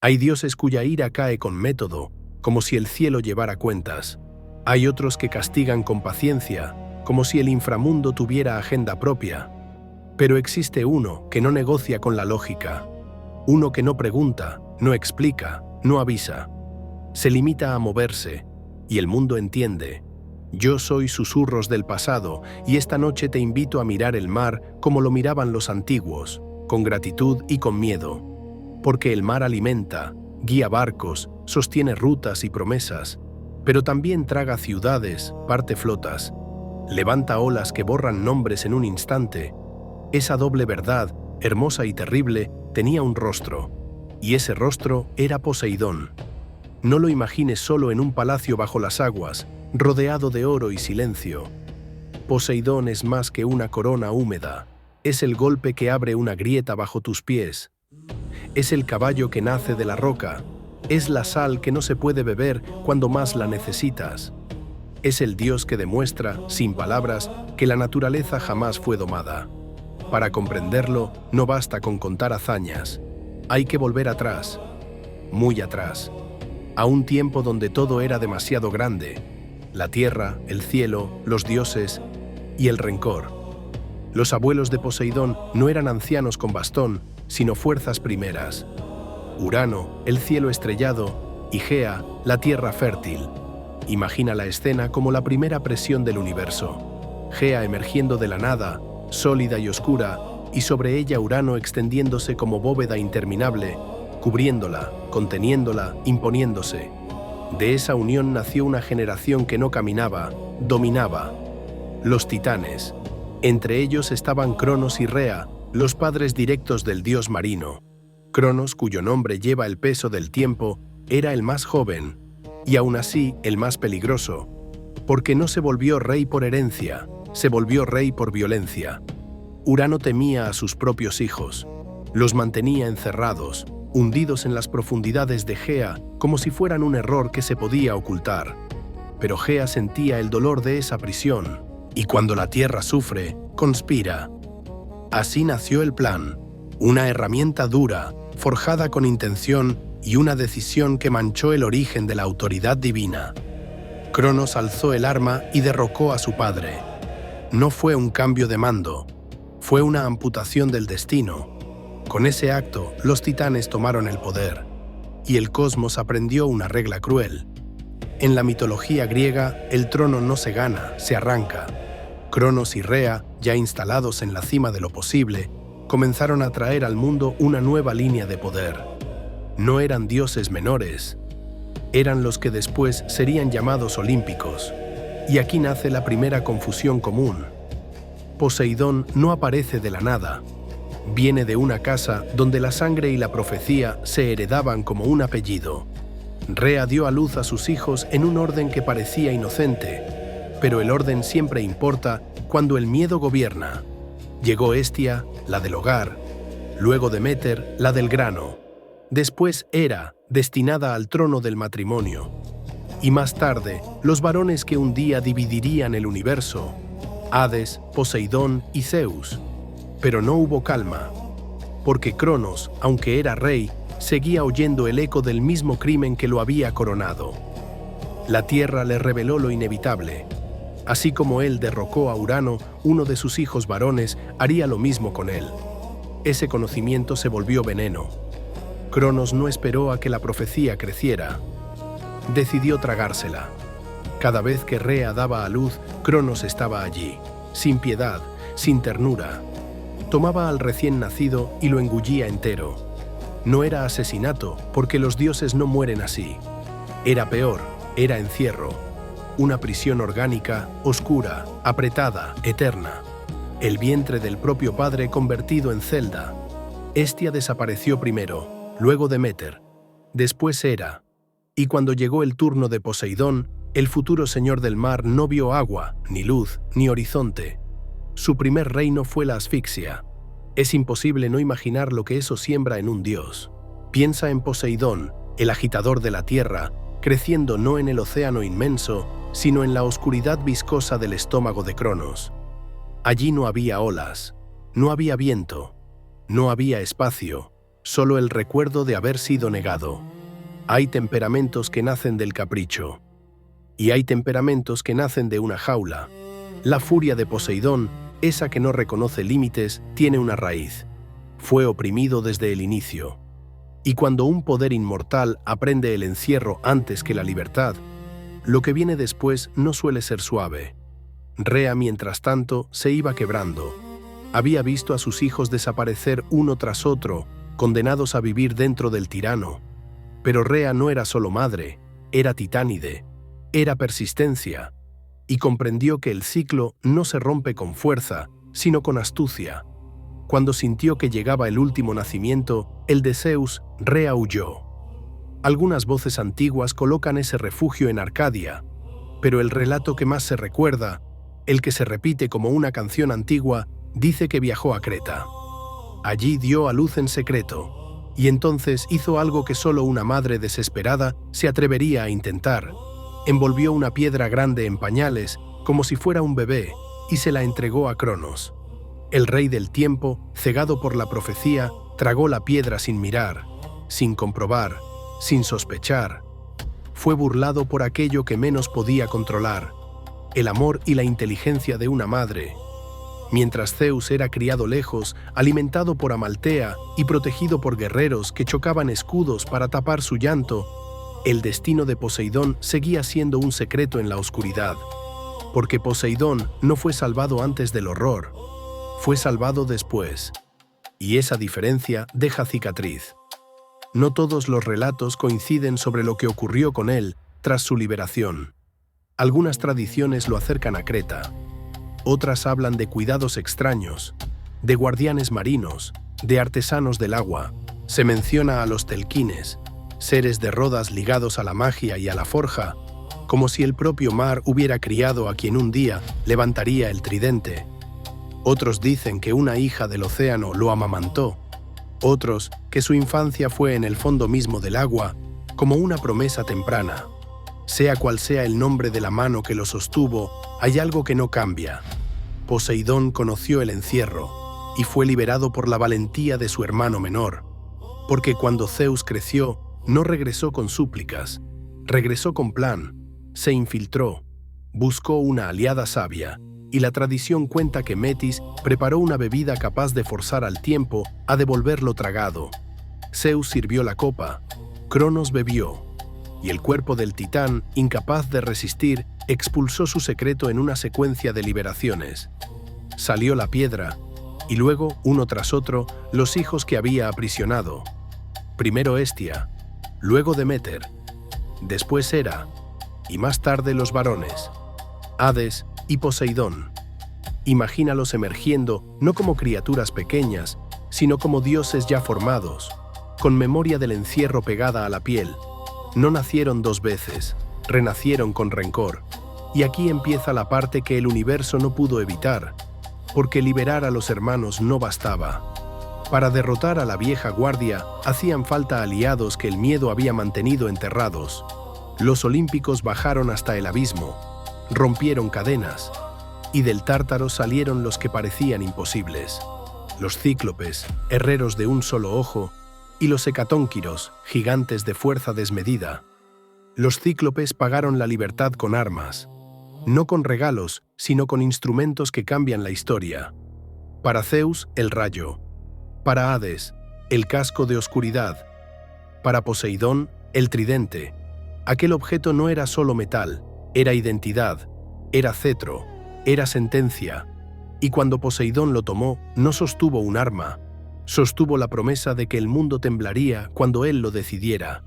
Hay dioses cuya ira cae con método, como si el cielo llevara cuentas. Hay otros que castigan con paciencia, como si el inframundo tuviera agenda propia. Pero existe uno que no negocia con la lógica, uno que no pregunta, no explica, no avisa. Se limita a moverse, y el mundo entiende. Yo soy susurros del pasado, y esta noche te invito a mirar el mar como lo miraban los antiguos, con gratitud y con miedo. Porque el mar alimenta, guía barcos, sostiene rutas y promesas, pero también traga ciudades, parte flotas, levanta olas que borran nombres en un instante. Esa doble verdad, hermosa y terrible, tenía un rostro, y ese rostro era Poseidón. No lo imagines solo en un palacio bajo las aguas, rodeado de oro y silencio. Poseidón es más que una corona húmeda, es el golpe que abre una grieta bajo tus pies. Es el caballo que nace de la roca, es la sal que no se puede beber cuando más la necesitas. Es el Dios que demuestra, sin palabras, que la naturaleza jamás fue domada. Para comprenderlo, no basta con contar hazañas. Hay que volver atrás, muy atrás, a un tiempo donde todo era demasiado grande. La tierra, el cielo, los dioses y el rencor. Los abuelos de Poseidón no eran ancianos con bastón, sino fuerzas primeras. Urano, el cielo estrellado, y Gea, la tierra fértil. Imagina la escena como la primera presión del universo. Gea emergiendo de la nada, sólida y oscura, y sobre ella Urano extendiéndose como bóveda interminable, cubriéndola, conteniéndola, imponiéndose. De esa unión nació una generación que no caminaba, dominaba. Los titanes. Entre ellos estaban Cronos y Rea, los padres directos del dios marino. Cronos, cuyo nombre lleva el peso del tiempo, era el más joven, y aún así el más peligroso, porque no se volvió rey por herencia, se volvió rey por violencia. Urano temía a sus propios hijos, los mantenía encerrados, hundidos en las profundidades de Gea, como si fueran un error que se podía ocultar. Pero Gea sentía el dolor de esa prisión, y cuando la tierra sufre, conspira. Así nació el plan, una herramienta dura, forjada con intención y una decisión que manchó el origen de la autoridad divina. Cronos alzó el arma y derrocó a su padre. No fue un cambio de mando, fue una amputación del destino. Con ese acto, los titanes tomaron el poder, y el cosmos aprendió una regla cruel. En la mitología griega, el trono no se gana, se arranca. Cronos y Rea, ya instalados en la cima de lo posible, comenzaron a traer al mundo una nueva línea de poder. No eran dioses menores, eran los que después serían llamados olímpicos. Y aquí nace la primera confusión común. Poseidón no aparece de la nada. Viene de una casa donde la sangre y la profecía se heredaban como un apellido. Rea dio a luz a sus hijos en un orden que parecía inocente, pero el orden siempre importa cuando el miedo gobierna. Llegó Hestia, la del hogar, luego Deméter, la del grano. Después Hera, destinada al trono del matrimonio. Y más tarde, los varones que un día dividirían el universo, Hades, Poseidón y Zeus. Pero no hubo calma, porque Cronos, aunque era rey, seguía oyendo el eco del mismo crimen que lo había coronado. La tierra le reveló lo inevitable. Así como él derrocó a Urano, uno de sus hijos varones haría lo mismo con él. Ese conocimiento se volvió veneno. Cronos no esperó a que la profecía creciera. Decidió tragársela. Cada vez que Rea daba a luz, Cronos estaba allí, sin piedad, sin ternura. Tomaba al recién nacido y lo engullía entero. No era asesinato, porque los dioses no mueren así. Era peor, era encierro. Una prisión orgánica, oscura, apretada, eterna. El vientre del propio padre convertido en celda. Hestia desapareció primero, luego Deméter, después Hera. Y cuando llegó el turno de Poseidón, el futuro señor del mar no vio agua, ni luz, ni horizonte. Su primer reino fue la asfixia. Es imposible no imaginar lo que eso siembra en un dios. Piensa en Poseidón, el agitador de la tierra, creciendo no en el océano inmenso, sino en la oscuridad viscosa del estómago de Cronos. Allí no había olas, no había viento, no había espacio, solo el recuerdo de haber sido negado. Hay temperamentos que nacen del capricho. Y hay temperamentos que nacen de una jaula. La furia de Poseidón, esa que no reconoce límites, tiene una raíz. Fue oprimido desde el inicio. Y cuando un poder inmortal aprende el encierro antes que la libertad, lo que viene después no suele ser suave. Rea, mientras tanto, se iba quebrando. Había visto a sus hijos desaparecer uno tras otro, condenados a vivir dentro del tirano. Pero Rea no era solo madre, era titánide, era persistencia, y comprendió que el ciclo no se rompe con fuerza, sino con astucia. Cuando sintió que llegaba el último nacimiento, el de Zeus, Rea huyó. Algunas voces antiguas colocan ese refugio en Arcadia, pero el relato que más se recuerda, el que se repite como una canción antigua, dice que viajó a Creta. Allí dio a luz en secreto, y entonces hizo algo que solo una madre desesperada se atrevería a intentar. Envolvió una piedra grande en pañales, como si fuera un bebé, y se la entregó a Cronos. El rey del tiempo, cegado por la profecía, tragó la piedra sin mirar, sin comprobar, sin sospechar. Fue burlado por aquello que menos podía controlar, el amor y la inteligencia de una madre. Mientras Zeus era criado lejos, alimentado por Amaltea y protegido por guerreros que chocaban escudos para tapar su llanto, el destino de Poseidón seguía siendo un secreto en la oscuridad, porque Poseidón no fue salvado antes del horror, fue salvado después, y esa diferencia deja cicatriz. No todos los relatos coinciden sobre lo que ocurrió con él tras su liberación. Algunas tradiciones lo acercan a Creta, otras hablan de cuidados extraños, de guardianes marinos, de artesanos del agua. Se menciona a los telquines, seres de Rodas ligados a la magia y a la forja, como si el propio mar hubiera criado a quien un día levantaría el tridente. Otros dicen que una hija del océano lo amamantó, otros que su infancia fue en el fondo mismo del agua, como una promesa temprana. Sea cual sea el nombre de la mano que lo sostuvo, hay algo que no cambia. Poseidón conoció el encierro y fue liberado por la valentía de su hermano menor, porque cuando Zeus creció, no regresó con súplicas, regresó con plan, se infiltró, buscó una aliada sabia, y la tradición cuenta que Metis preparó una bebida capaz de forzar al tiempo a devolver lo tragado. Zeus sirvió la copa, Cronos bebió, y el cuerpo del titán, incapaz de resistir, expulsó su secreto en una secuencia de liberaciones. Salió la piedra, y luego, uno tras otro, los hijos que había aprisionado. Primero Hestia, luego Deméter, después Hera, y más tarde los varones, Hades y Poseidón. Imagínalos emergiendo no como criaturas pequeñas, sino como dioses ya formados, con memoria del encierro pegada a la piel. No nacieron dos veces, renacieron con rencor. Y aquí empieza la parte que el universo no pudo evitar, porque liberar a los hermanos no bastaba. Para derrotar a la vieja guardia, hacían falta aliados que el miedo había mantenido enterrados. Los olímpicos bajaron hasta el abismo, rompieron cadenas, y del Tártaro salieron los que parecían imposibles. Los cíclopes, herreros de un solo ojo, y los hecatónquiros, gigantes de fuerza desmedida. Los cíclopes pagaron la libertad con armas, no con regalos, sino con instrumentos que cambian la historia. Para Zeus, el rayo. Para Hades, el casco de oscuridad. Para Poseidón, el tridente. Aquel objeto no era solo metal, era identidad, era cetro, era sentencia. Y cuando Poseidón lo tomó, no sostuvo un arma, sostuvo la promesa de que el mundo temblaría cuando él lo decidiera.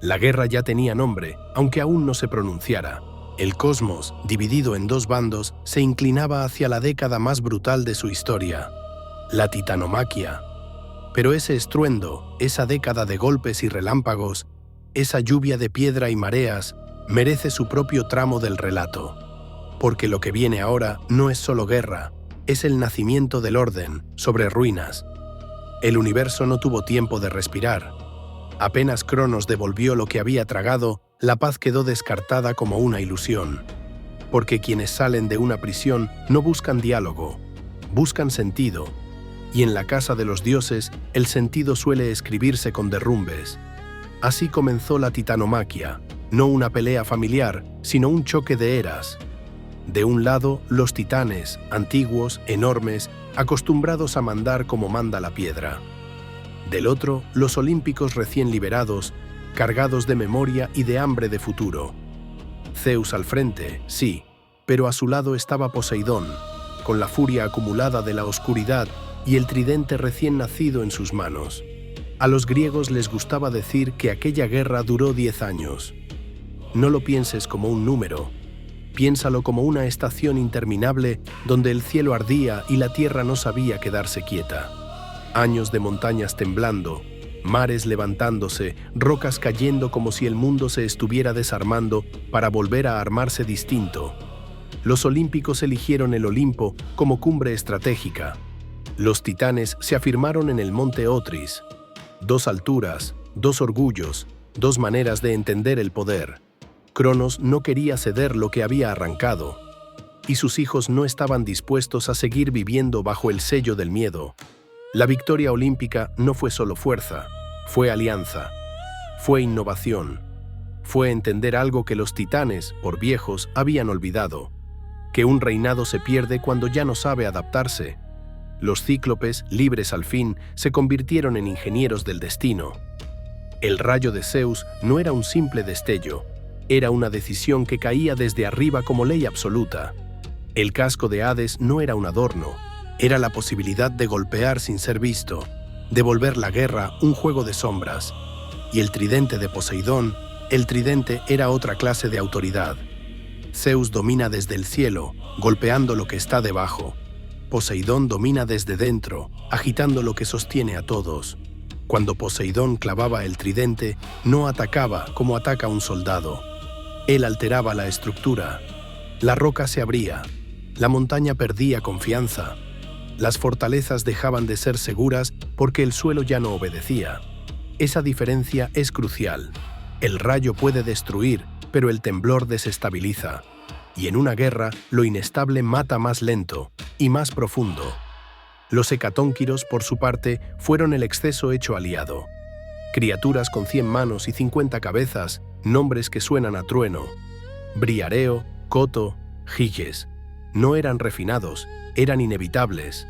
La guerra ya tenía nombre, aunque aún no se pronunciara. El cosmos, dividido en dos bandos, se inclinaba hacia la década más brutal de su historia, la titanomaquia. Pero ese estruendo, esa década de golpes y relámpagos, esa lluvia de piedra y mareas, merece su propio tramo del relato. Porque lo que viene ahora no es solo guerra, es el nacimiento del orden, sobre ruinas. El universo no tuvo tiempo de respirar. Apenas Cronos devolvió lo que había tragado, la paz quedó descartada como una ilusión. Porque quienes salen de una prisión no buscan diálogo, buscan sentido. y en la casa de los dioses el sentido suele escribirse con derrumbes. Así comenzó la titanomaquia, no una pelea familiar, sino un choque de eras. De un lado, los titanes, antiguos, enormes, acostumbrados a mandar como manda la piedra. Del otro, los olímpicos recién liberados, cargados de memoria y de hambre de futuro. Zeus al frente, sí, pero a su lado estaba Poseidón, con la furia acumulada de la oscuridad y el tridente recién nacido en sus manos. A los griegos les gustaba decir que aquella guerra duró 10 años. No lo pienses como un número, piénsalo como una estación interminable donde el cielo ardía y la tierra no sabía quedarse quieta. Años de montañas temblando, mares levantándose, rocas cayendo como si el mundo se estuviera desarmando para volver a armarse distinto. Los olímpicos eligieron el Olimpo como cumbre estratégica. Los titanes se afirmaron en el monte Otris. 2 alturas, 2 orgullos, 2 maneras de entender el poder. Cronos no quería ceder lo que había arrancado, y sus hijos no estaban dispuestos a seguir viviendo bajo el sello del miedo. La victoria olímpica no fue solo fuerza, fue alianza, fue innovación, fue entender algo que los titanes, por viejos, habían olvidado, que un reinado se pierde cuando ya no sabe adaptarse. Los cíclopes, libres al fin, se convirtieron en ingenieros del destino. El rayo de Zeus no era un simple destello, era una decisión que caía desde arriba como ley absoluta. El casco de Hades no era un adorno, era la posibilidad de golpear sin ser visto, de volver la guerra un juego de sombras. Y el tridente de Poseidón, el tridente era otra clase de autoridad. Zeus domina desde el cielo, golpeando lo que está debajo. Poseidón domina desde dentro, agitando lo que sostiene a todos. Cuando Poseidón clavaba el tridente, no atacaba como ataca un soldado. Él alteraba la estructura. La roca se abría, la montaña perdía confianza. Las fortalezas dejaban de ser seguras porque el suelo ya no obedecía. Esa diferencia es crucial. El rayo puede destruir, pero el temblor desestabiliza. Y en una guerra, lo inestable mata más lento y más profundo. Los hecatónquiros, por su parte, fueron el exceso hecho aliado. Criaturas con 100 manos y 50 cabezas, nombres que suenan a trueno. Briareo, Coto, Giges. No eran refinados, eran inevitables.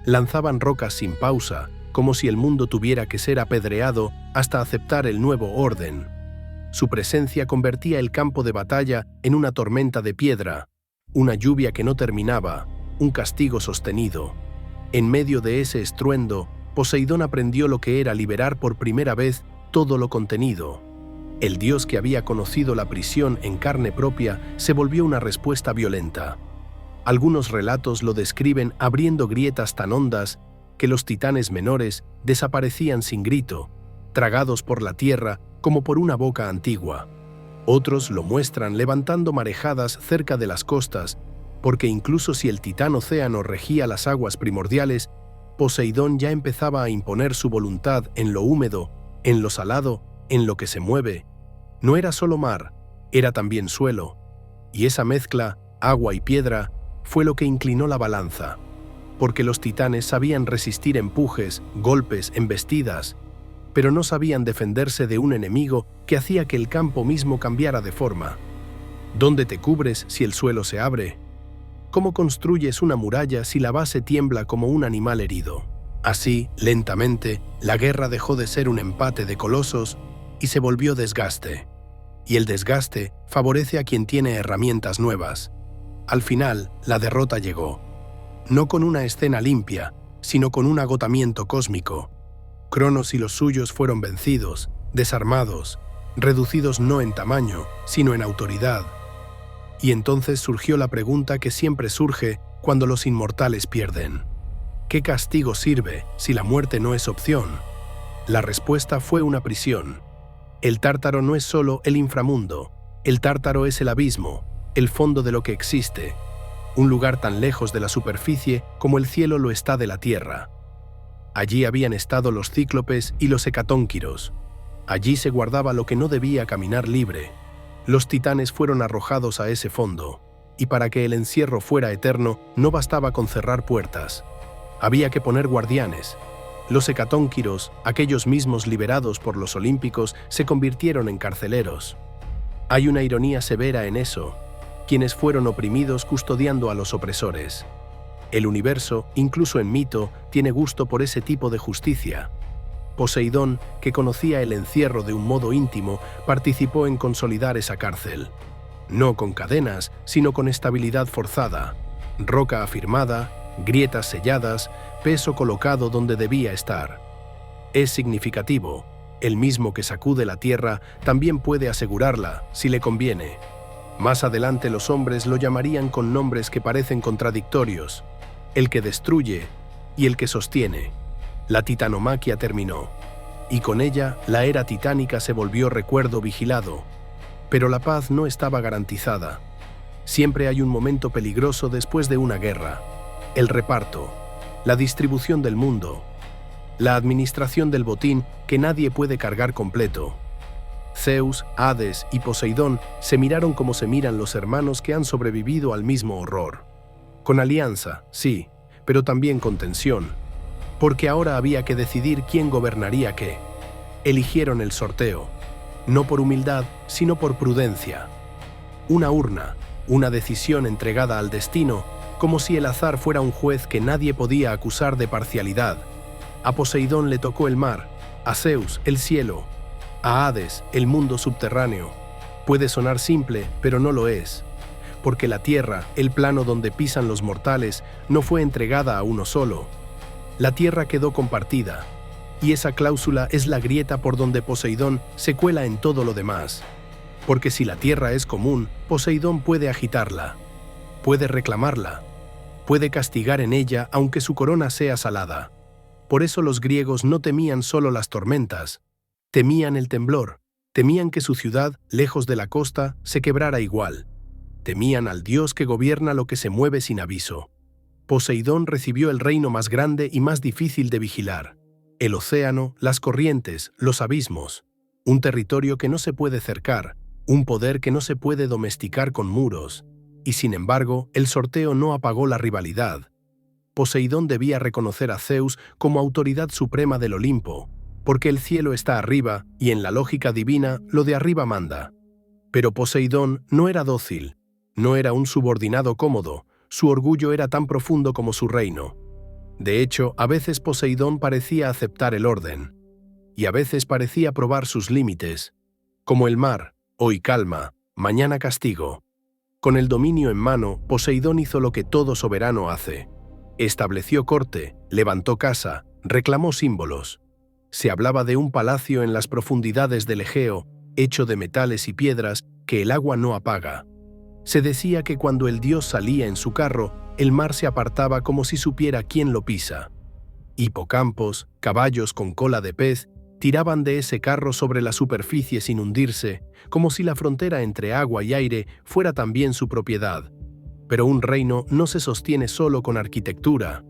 Lanzaban rocas sin pausa, como si el mundo tuviera que ser apedreado hasta aceptar el nuevo orden. Su presencia convertía el campo de batalla en una tormenta de piedra, una lluvia que no terminaba, un castigo sostenido. En medio de ese estruendo, Poseidón aprendió lo que era liberar por primera vez todo lo contenido. El dios que había conocido la prisión en carne propia se volvió una respuesta violenta. Algunos relatos lo describen abriendo grietas tan hondas que los titanes menores desaparecían sin grito, tragados por la tierra como por una boca antigua. Otros lo muestran levantando marejadas cerca de las costas, porque incluso si el titán océano regía las aguas primordiales, Poseidón ya empezaba a imponer su voluntad en lo húmedo, en lo salado, en lo que se mueve. No era solo mar, era también suelo, y esa mezcla, agua y piedra, fue lo que inclinó la balanza, porque los titanes sabían resistir empujes, golpes, embestidas, pero no sabían defenderse de un enemigo que hacía que el campo mismo cambiara de forma. ¿Dónde te cubres si el suelo se abre? ¿Cómo construyes una muralla si la base tiembla como un animal herido? Así, lentamente, la guerra dejó de ser un empate de colosos y se volvió desgaste. Y el desgaste favorece a quien tiene herramientas nuevas. Al final, la derrota llegó. No con una escena limpia, sino con un agotamiento cósmico. Cronos y los suyos fueron vencidos, desarmados, reducidos no en tamaño, sino en autoridad. Y entonces surgió la pregunta que siempre surge cuando los inmortales pierden. ¿Qué castigo sirve si la muerte no es opción? La respuesta fue una prisión. El Tártaro no es solo el inframundo, el Tártaro es el abismo, el fondo de lo que existe, un lugar tan lejos de la superficie como el cielo lo está de la tierra. Allí habían estado los cíclopes y los hecatónquiros. Allí se guardaba lo que no debía caminar libre. Los titanes fueron arrojados a ese fondo, y para que el encierro fuera eterno no bastaba con cerrar puertas. Había que poner guardianes. Los hecatónquiros, aquellos mismos liberados por los olímpicos, se convirtieron en carceleros. Hay una ironía severa en eso, quienes fueron oprimidos custodiando a los opresores. El universo, incluso en mito, tiene gusto por ese tipo de justicia. Poseidón, que conocía el encierro de un modo íntimo, participó en consolidar esa cárcel. No con cadenas, sino con estabilidad forzada, roca afirmada, grietas selladas, peso colocado donde debía estar. Es significativo. El mismo que sacude la tierra también puede asegurarla, si le conviene. Más adelante los hombres lo llamarían con nombres que parecen contradictorios: el que destruye y el que sostiene. La titanomaquia terminó, y con ella la era titánica se volvió recuerdo vigilado. Pero la paz no estaba garantizada. Siempre hay un momento peligroso después de una guerra: el reparto, la distribución del mundo, la administración del botín que nadie puede cargar completo. Zeus, Hades y Poseidón se miraron como se miran los hermanos que han sobrevivido al mismo horror. Con alianza, sí, pero también con tensión, porque ahora había que decidir quién gobernaría qué. Eligieron el sorteo, no por humildad, sino por prudencia. Una urna, una decisión entregada al destino, como si el azar fuera un juez que nadie podía acusar de parcialidad. A Poseidón le tocó el mar, a Zeus el cielo, a Hades el mundo subterráneo. Puede sonar simple, pero no lo es, porque la tierra, el plano donde pisan los mortales, no fue entregada a uno solo. La tierra quedó compartida, y esa cláusula es la grieta por donde Poseidón se cuela en todo lo demás. Porque si la tierra es común, Poseidón puede agitarla, puede reclamarla, puede castigar en ella aunque su corona sea salada. Por eso los griegos no temían solo las tormentas, temían el temblor, temían que su ciudad, lejos de la costa, se quebrara igual. Temían al dios que gobierna lo que se mueve sin aviso. Poseidón recibió el reino más grande y más difícil de vigilar: el océano, las corrientes, los abismos, un territorio que no se puede cercar, un poder que no se puede domesticar con muros. Y sin embargo, el sorteo no apagó la rivalidad. Poseidón debía reconocer a Zeus como autoridad suprema del Olimpo, porque el cielo está arriba y en la lógica divina lo de arriba manda. Pero Poseidón no era dócil, no era un subordinado cómodo, su orgullo era tan profundo como su reino. De hecho, a veces Poseidón parecía aceptar el orden, y a veces parecía probar sus límites, como el mar: hoy calma, mañana castigo. Con el dominio en mano, Poseidón hizo lo que todo soberano hace. Estableció corte, levantó casa, reclamó símbolos. Se hablaba de un palacio en las profundidades del Egeo, hecho de metales y piedras que el agua no apaga. Se decía que cuando el dios salía en su carro, el mar se apartaba como si supiera quién lo pisa. Hipocampos, caballos con cola de pez, tiraban de ese carro sobre la superficie sin hundirse, como si la frontera entre agua y aire fuera también su propiedad. Pero un reino no se sostiene solo con arquitectura,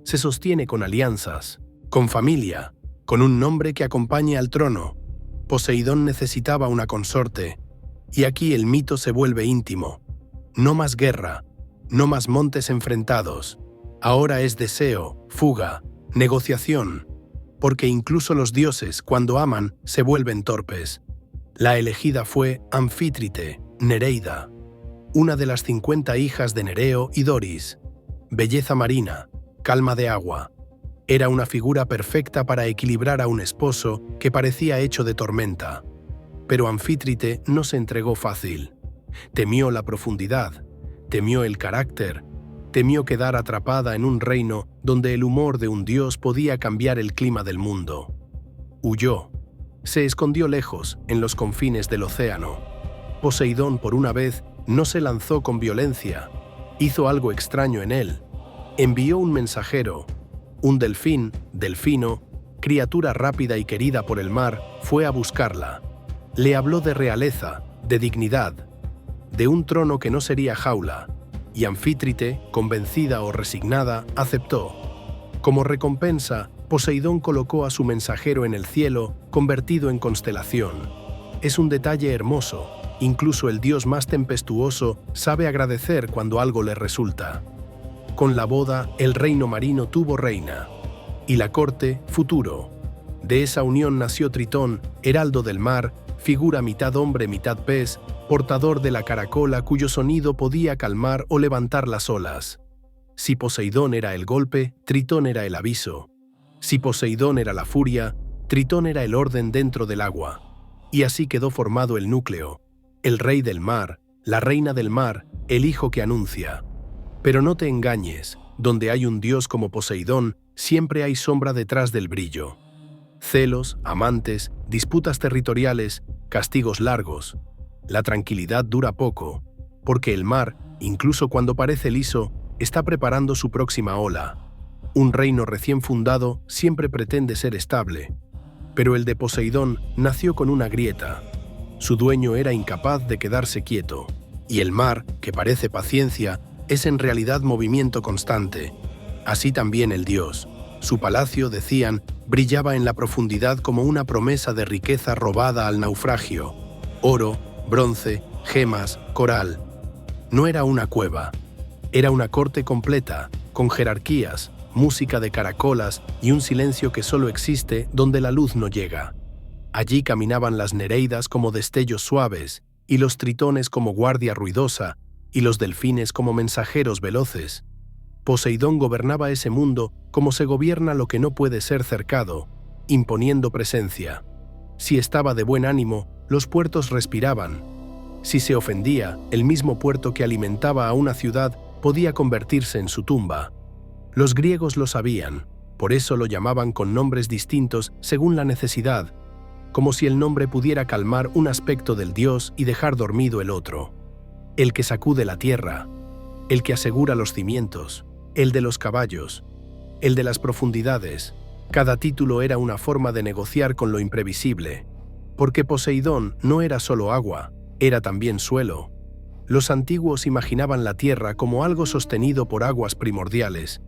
se sostiene con alianzas, con familia, con un nombre que acompañe al trono. Poseidón necesitaba una consorte, y aquí el mito se vuelve íntimo. No más guerra, no más montes enfrentados. Ahora es deseo, fuga, negociación, porque incluso los dioses, cuando aman, se vuelven torpes. La elegida fue Anfítrite, Nereida, una de las 50 hijas de Nereo y Doris. Belleza marina, calma de agua. Era una figura perfecta para equilibrar a un esposo que parecía hecho de tormenta. Pero Anfítrite no se entregó fácil. Temió la profundidad, temió el carácter, temió quedar atrapada en un reino donde el humor de un dios podía cambiar el clima del mundo. Huyó. Se escondió lejos, en los confines del océano. Poseidón, por una vez, no se lanzó con violencia. Hizo algo extraño en él. Envió un mensajero. Un delfín, Delfino, criatura rápida y querida por el mar, fue a buscarla. Le habló de realeza, de dignidad, de un trono que no sería jaula, y Anfítrite, convencida o resignada, aceptó. Como recompensa, Poseidón colocó a su mensajero en el cielo, convertido en constelación. Es un detalle hermoso. Incluso el dios más tempestuoso sabe agradecer cuando algo le resulta. Con la boda, el reino marino tuvo reina, y la corte, futuro. De esa unión nació Tritón, heraldo del mar, figura mitad hombre, mitad pez, portador de la caracola cuyo sonido podía calmar o levantar las olas. Si Poseidón era el golpe, Tritón era el aviso. Si Poseidón era la furia, Tritón era el orden dentro del agua. Y así quedó formado el núcleo, el rey del mar, la reina del mar, el hijo que anuncia. Pero no te engañes, donde hay un dios como Poseidón, siempre hay sombra detrás del brillo. Celos, amantes, disputas territoriales, castigos largos. La tranquilidad dura poco, porque el mar, incluso cuando parece liso, está preparando su próxima ola. Un reino recién fundado siempre pretende ser estable, pero el de Poseidón nació con una grieta. Su dueño era incapaz de quedarse quieto, y el mar, que parece paciencia, es en realidad movimiento constante. Así también el dios. Su palacio, decían, brillaba en la profundidad como una promesa de riqueza robada al naufragio. Oro, bronce, gemas, coral. No era una cueva. Era una corte completa, con jerarquías, música de caracolas y un silencio que solo existe donde la luz no llega. Allí caminaban las nereidas como destellos suaves, y los tritones como guardia ruidosa, y los delfines como mensajeros veloces. Poseidón gobernaba ese mundo como se gobierna lo que no puede ser cercado, imponiendo presencia. Si estaba de buen ánimo, los puertos respiraban. Si se ofendía, el mismo puerto que alimentaba a una ciudad podía convertirse en su tumba. Los griegos lo sabían, por eso lo llamaban con nombres distintos según la necesidad, como si el nombre pudiera calmar un aspecto del dios y dejar dormido el otro. El que sacude la tierra, el que asegura los cimientos, el de los caballos, el de las profundidades. Cada título era una forma de negociar con lo imprevisible, porque Poseidón no era solo agua, era también suelo. Los antiguos imaginaban la tierra como algo sostenido por aguas primordiales.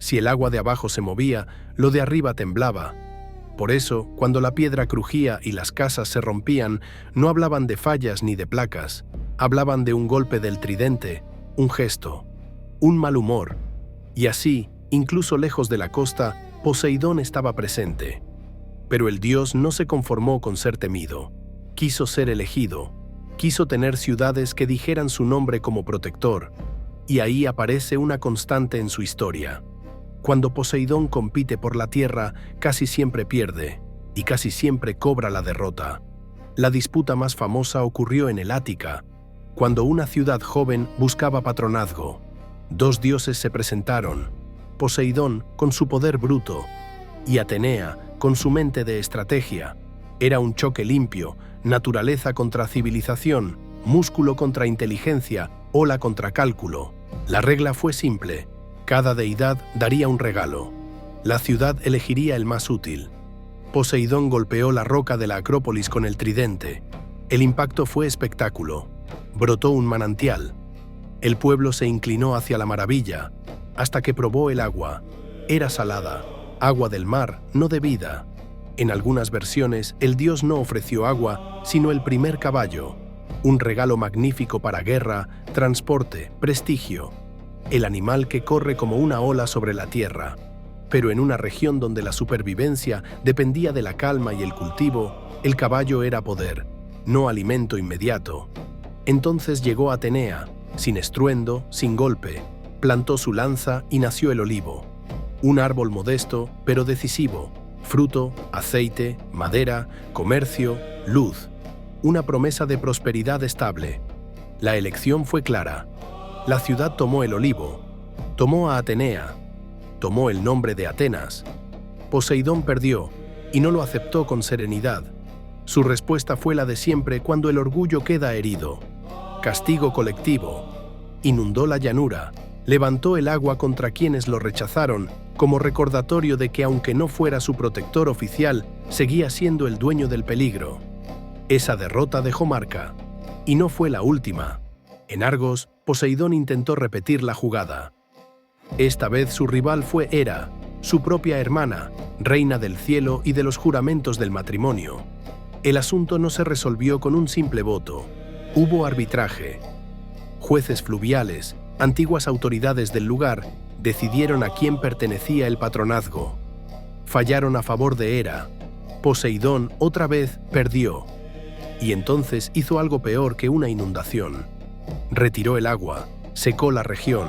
Si el agua de abajo se movía, lo de arriba temblaba. Por eso, cuando la piedra crujía y las casas se rompían, no hablaban de fallas ni de placas, hablaban de un golpe del tridente, un gesto, un mal humor. Y así, incluso lejos de la costa, Poseidón estaba presente. Pero el dios no se conformó con ser temido. Quiso ser elegido. Quiso tener ciudades que dijeran su nombre como protector. Y ahí aparece una constante en su historia. Cuando Poseidón compite por la tierra, casi siempre pierde, y casi siempre cobra la derrota. La disputa más famosa ocurrió en el Ática, cuando una ciudad joven buscaba patronazgo. Dos dioses se presentaron, Poseidón con su poder bruto, y Atenea con su mente de estrategia. Era un choque limpio, naturaleza contra civilización, músculo contra inteligencia, ola contra cálculo. La regla fue simple. Cada deidad daría un regalo. La ciudad elegiría el más útil. Poseidón golpeó la roca de la Acrópolis con el tridente. El impacto fue espectáculo. Brotó un manantial. El pueblo se inclinó hacia la maravilla, hasta que probó el agua. Era salada, agua del mar, no de vida. En algunas versiones, el dios no ofreció agua, sino el primer caballo. Un regalo magnífico para guerra, transporte, prestigio. El animal que corre como una ola sobre la tierra. Pero en una región donde la supervivencia dependía de la calma y el cultivo, el caballo era poder, no alimento inmediato. Entonces llegó Atenea, sin estruendo, sin golpe, plantó su lanza y nació el olivo. Un árbol modesto, pero decisivo, fruto, aceite, madera, comercio, luz. Una promesa de prosperidad estable. La elección fue clara. La ciudad tomó el olivo, tomó a Atenea, tomó el nombre de Atenas. Poseidón perdió y no lo aceptó con serenidad. Su respuesta fue la de siempre cuando el orgullo queda herido. Castigo colectivo. Inundó la llanura, levantó el agua contra quienes lo rechazaron, como recordatorio de que aunque no fuera su protector oficial, seguía siendo el dueño del peligro. Esa derrota dejó marca, y no fue la última. En Argos, Poseidón intentó repetir la jugada. Esta vez su rival fue Hera, su propia hermana, reina del cielo y de los juramentos del matrimonio. El asunto no se resolvió con un simple voto. Hubo arbitraje. Jueces fluviales, antiguas autoridades del lugar, decidieron a quién pertenecía el patronazgo. Fallaron a favor de Hera. Poseidón otra vez perdió. Y entonces hizo algo peor que una inundación. Retiró el agua, secó la región.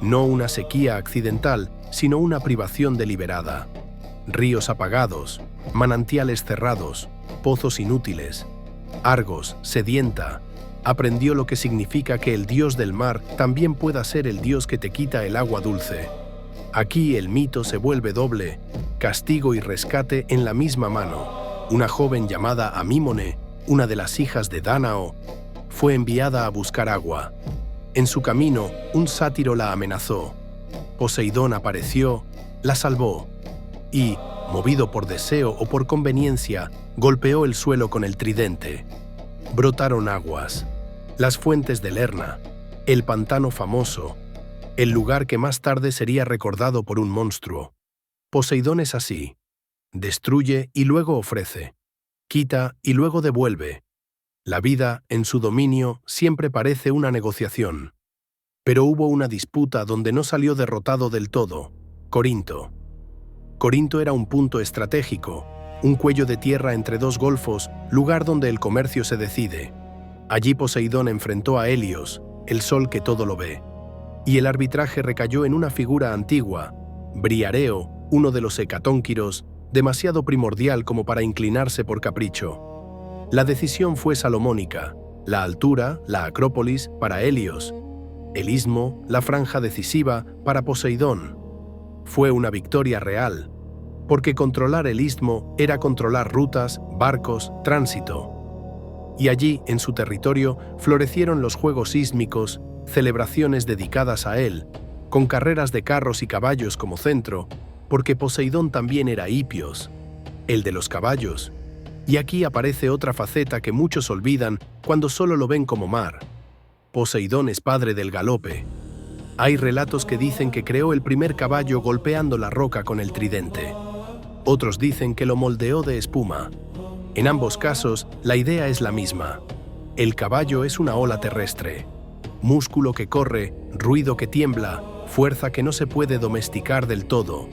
No una sequía accidental, sino una privación deliberada. Ríos apagados, manantiales cerrados, pozos inútiles. Argos, sedienta, aprendió lo que significa que el dios del mar también pueda ser el dios que te quita el agua dulce. Aquí el mito se vuelve doble, castigo y rescate en la misma mano. Una joven llamada Amímone, una de las hijas de Dánao, fue enviada a buscar agua. En su camino, un sátiro la amenazó. Poseidón apareció, la salvó y, movido por deseo o por conveniencia, golpeó el suelo con el tridente. Brotaron aguas, las fuentes de Lerna, el pantano famoso, el lugar que más tarde sería recordado por un monstruo. Poseidón es así: destruye y luego ofrece, quita y luego devuelve. La vida, en su dominio, siempre parece una negociación. Pero hubo una disputa donde no salió derrotado del todo: Corinto. Corinto era un punto estratégico, un cuello de tierra entre dos golfos, lugar donde el comercio se decide. Allí Poseidón enfrentó a Helios, el sol que todo lo ve. Y el arbitraje recayó en una figura antigua, Briareo, uno de los hecatónquiros, demasiado primordial como para inclinarse por capricho. La decisión fue salomónica: la altura, la Acrópolis, para Helios; el istmo, la franja decisiva, para Poseidón. Fue una victoria real, porque controlar el istmo era controlar rutas, barcos, tránsito. Y allí, en su territorio, florecieron los juegos ístmicos, celebraciones dedicadas a él, con carreras de carros y caballos como centro, porque Poseidón también era Hipios, el de los caballos. Y aquí aparece otra faceta que muchos olvidan cuando solo lo ven como mar. Poseidón es padre del galope. Hay relatos que dicen que creó el primer caballo golpeando la roca con el tridente. Otros dicen que lo moldeó de espuma. En ambos casos, la idea es la misma. El caballo es una ola terrestre. Músculo que corre, ruido que tiembla, fuerza que no se puede domesticar del todo.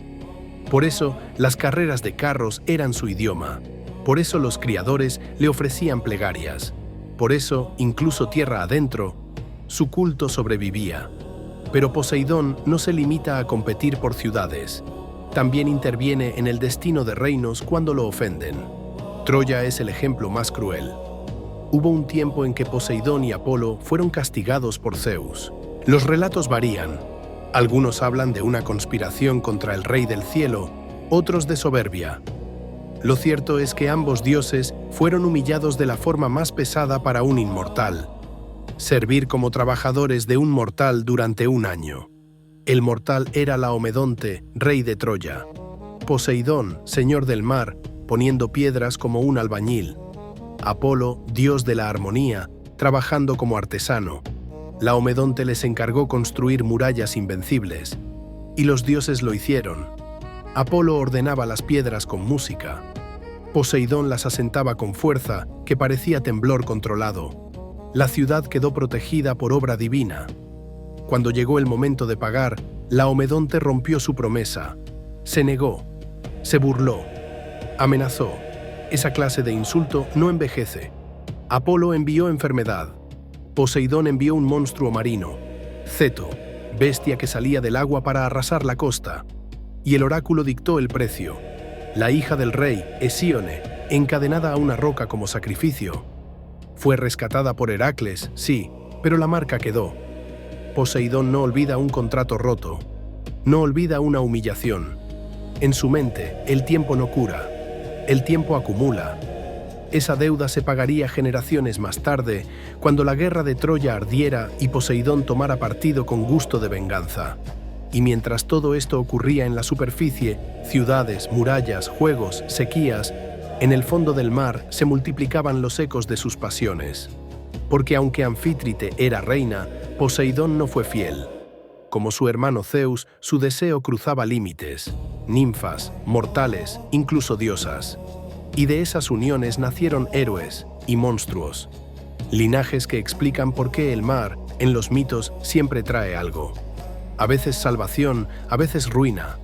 Por eso, las carreras de carros eran su idioma. Por eso los criadores le ofrecían plegarias. Por eso, incluso tierra adentro, su culto sobrevivía. Pero Poseidón no se limita a competir por ciudades. También interviene en el destino de reinos cuando lo ofenden. Troya es el ejemplo más cruel. Hubo un tiempo en que Poseidón y Apolo fueron castigados por Zeus. Los relatos varían. Algunos hablan de una conspiración contra el rey del cielo, otros de soberbia. Lo cierto es que ambos dioses fueron humillados de la forma más pesada para un inmortal: servir como trabajadores de un mortal durante un año. El mortal era Laomedonte, rey de Troya. Poseidón, señor del mar, poniendo piedras como un albañil. Apolo, dios de la armonía, trabajando como artesano. Laomedonte les encargó construir murallas invencibles. Y los dioses lo hicieron. Apolo ordenaba las piedras con música. Poseidón las asentaba con fuerza, que parecía temblor controlado. La ciudad quedó protegida por obra divina. Cuando llegó el momento de pagar, Laomedonte rompió su promesa. Se negó, se burló, amenazó. Esa clase de insulto no envejece. Apolo envió enfermedad. Poseidón envió un monstruo marino, Ceto, bestia que salía del agua para arrasar la costa. Y el oráculo dictó el precio. La hija del rey, Hesíone, encadenada a una roca como sacrificio. Fue rescatada por Heracles, sí, pero la marca quedó. Poseidón no olvida un contrato roto, no olvida una humillación. En su mente, el tiempo no cura, el tiempo acumula. Esa deuda se pagaría generaciones más tarde, cuando la guerra de Troya ardiera y Poseidón tomara partido con gusto de venganza. Y mientras todo esto ocurría en la superficie, ciudades, murallas, juegos, sequías, en el fondo del mar se multiplicaban los ecos de sus pasiones. Porque aunque Anfítrite era reina, Poseidón no fue fiel. Como su hermano Zeus, su deseo cruzaba límites, ninfas, mortales, incluso diosas. Y de esas uniones nacieron héroes y monstruos, linajes que explican por qué el mar, en los mitos, siempre trae algo. a veces salvación, a veces ruina.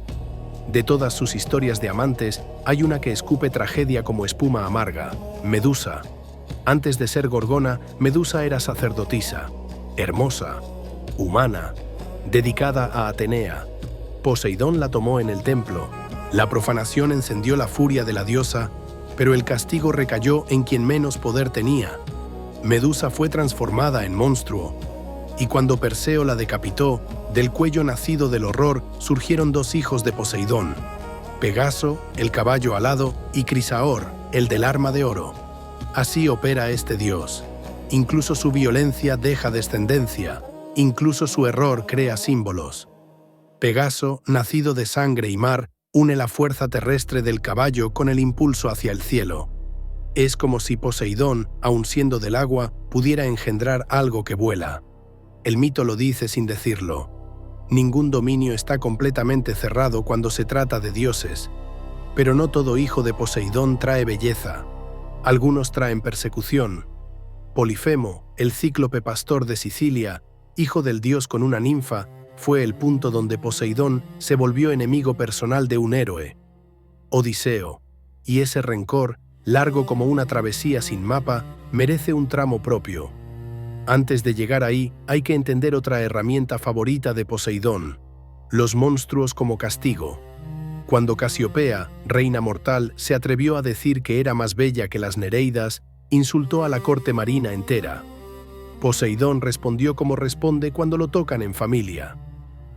De todas sus historias de amantes, hay una que escupe tragedia como espuma amarga: Medusa. Antes de ser Gorgona, Medusa era sacerdotisa, hermosa, humana, dedicada a Atenea. Poseidón la tomó en el templo. La profanación encendió la furia de la diosa, pero el castigo recayó en quien menos poder tenía. Medusa fue transformada en monstruo, y cuando Perseo la decapitó, del cuello nacido del horror surgieron dos hijos de Poseidón: Pegaso, el caballo alado, y Crisaor, el del arma de oro. Así opera este dios. Incluso su violencia deja descendencia, incluso su error crea símbolos. Pegaso, nacido de sangre y mar, une la fuerza terrestre del caballo con el impulso hacia el cielo. Es como si Poseidón, aun siendo del agua, pudiera engendrar algo que vuela. El mito lo dice sin decirlo. Ningún dominio está completamente cerrado cuando se trata de dioses. Pero no todo hijo de Poseidón trae belleza. Algunos traen persecución. Polifemo, el cíclope pastor de Sicilia, hijo del dios con una ninfa, fue el punto donde Poseidón se volvió enemigo personal de un héroe, Odiseo, y ese rencor, largo como una travesía sin mapa, merece un tramo propio. Antes de llegar ahí, hay que entender otra herramienta favorita de Poseidón: los monstruos como castigo. Cuando Casiopea, reina mortal, se atrevió a decir que era más bella que las Nereidas, insultó a la corte marina entera. Poseidón respondió como responde cuando lo tocan en familia.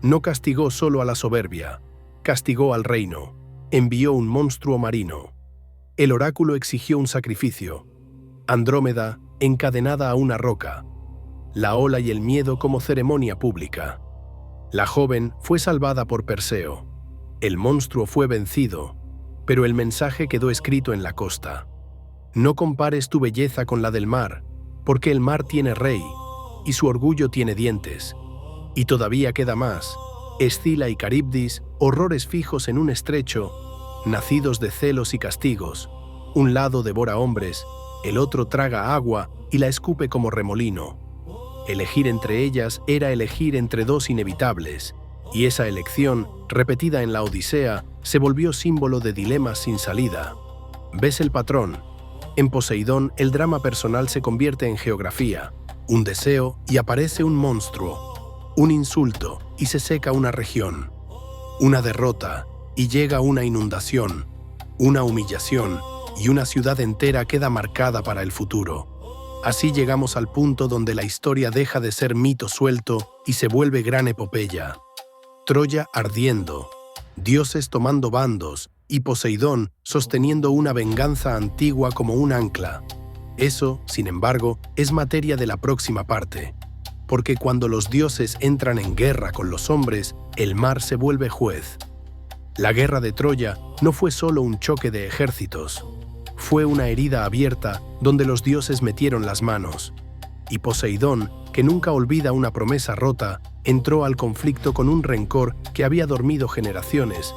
No castigó solo a la soberbia, castigó al reino, envió un monstruo marino. El oráculo exigió un sacrificio. Andrómeda, encadenada a una roca. La ola y el miedo como ceremonia pública. La joven fue salvada por Perseo. El monstruo fue vencido, pero el mensaje quedó escrito en la costa. No compares tu belleza con la del mar, porque el mar tiene rey, y su orgullo tiene dientes. Y todavía queda más: Escila y Caribdis, horrores fijos en un estrecho, nacidos de celos y castigos. Un lado devora hombres, el otro traga agua y la escupe como remolino. Elegir entre ellas era elegir entre dos inevitables, y esa elección, repetida en la Odisea, se volvió símbolo de dilemas sin salida. ¿Ves el patrón? En Poseidón, el drama personal se convierte en geografía. Un deseo y aparece un monstruo. Un insulto y se seca una región. Una derrota y llega una inundación. Una humillación y una ciudad entera queda marcada para el futuro. Así llegamos al punto donde la historia deja de ser mito suelto y se vuelve gran epopeya. Troya ardiendo, dioses tomando bandos y Poseidón sosteniendo una venganza antigua como un ancla. Eso, sin embargo, es materia de la próxima parte, porque cuando los dioses entran en guerra con los hombres, el mar se vuelve juez. La guerra de Troya no fue solo un choque de ejércitos, fue una herida abierta donde los dioses metieron las manos. Y Poseidón, que nunca olvida una promesa rota, entró al conflicto con un rencor que había dormido generaciones,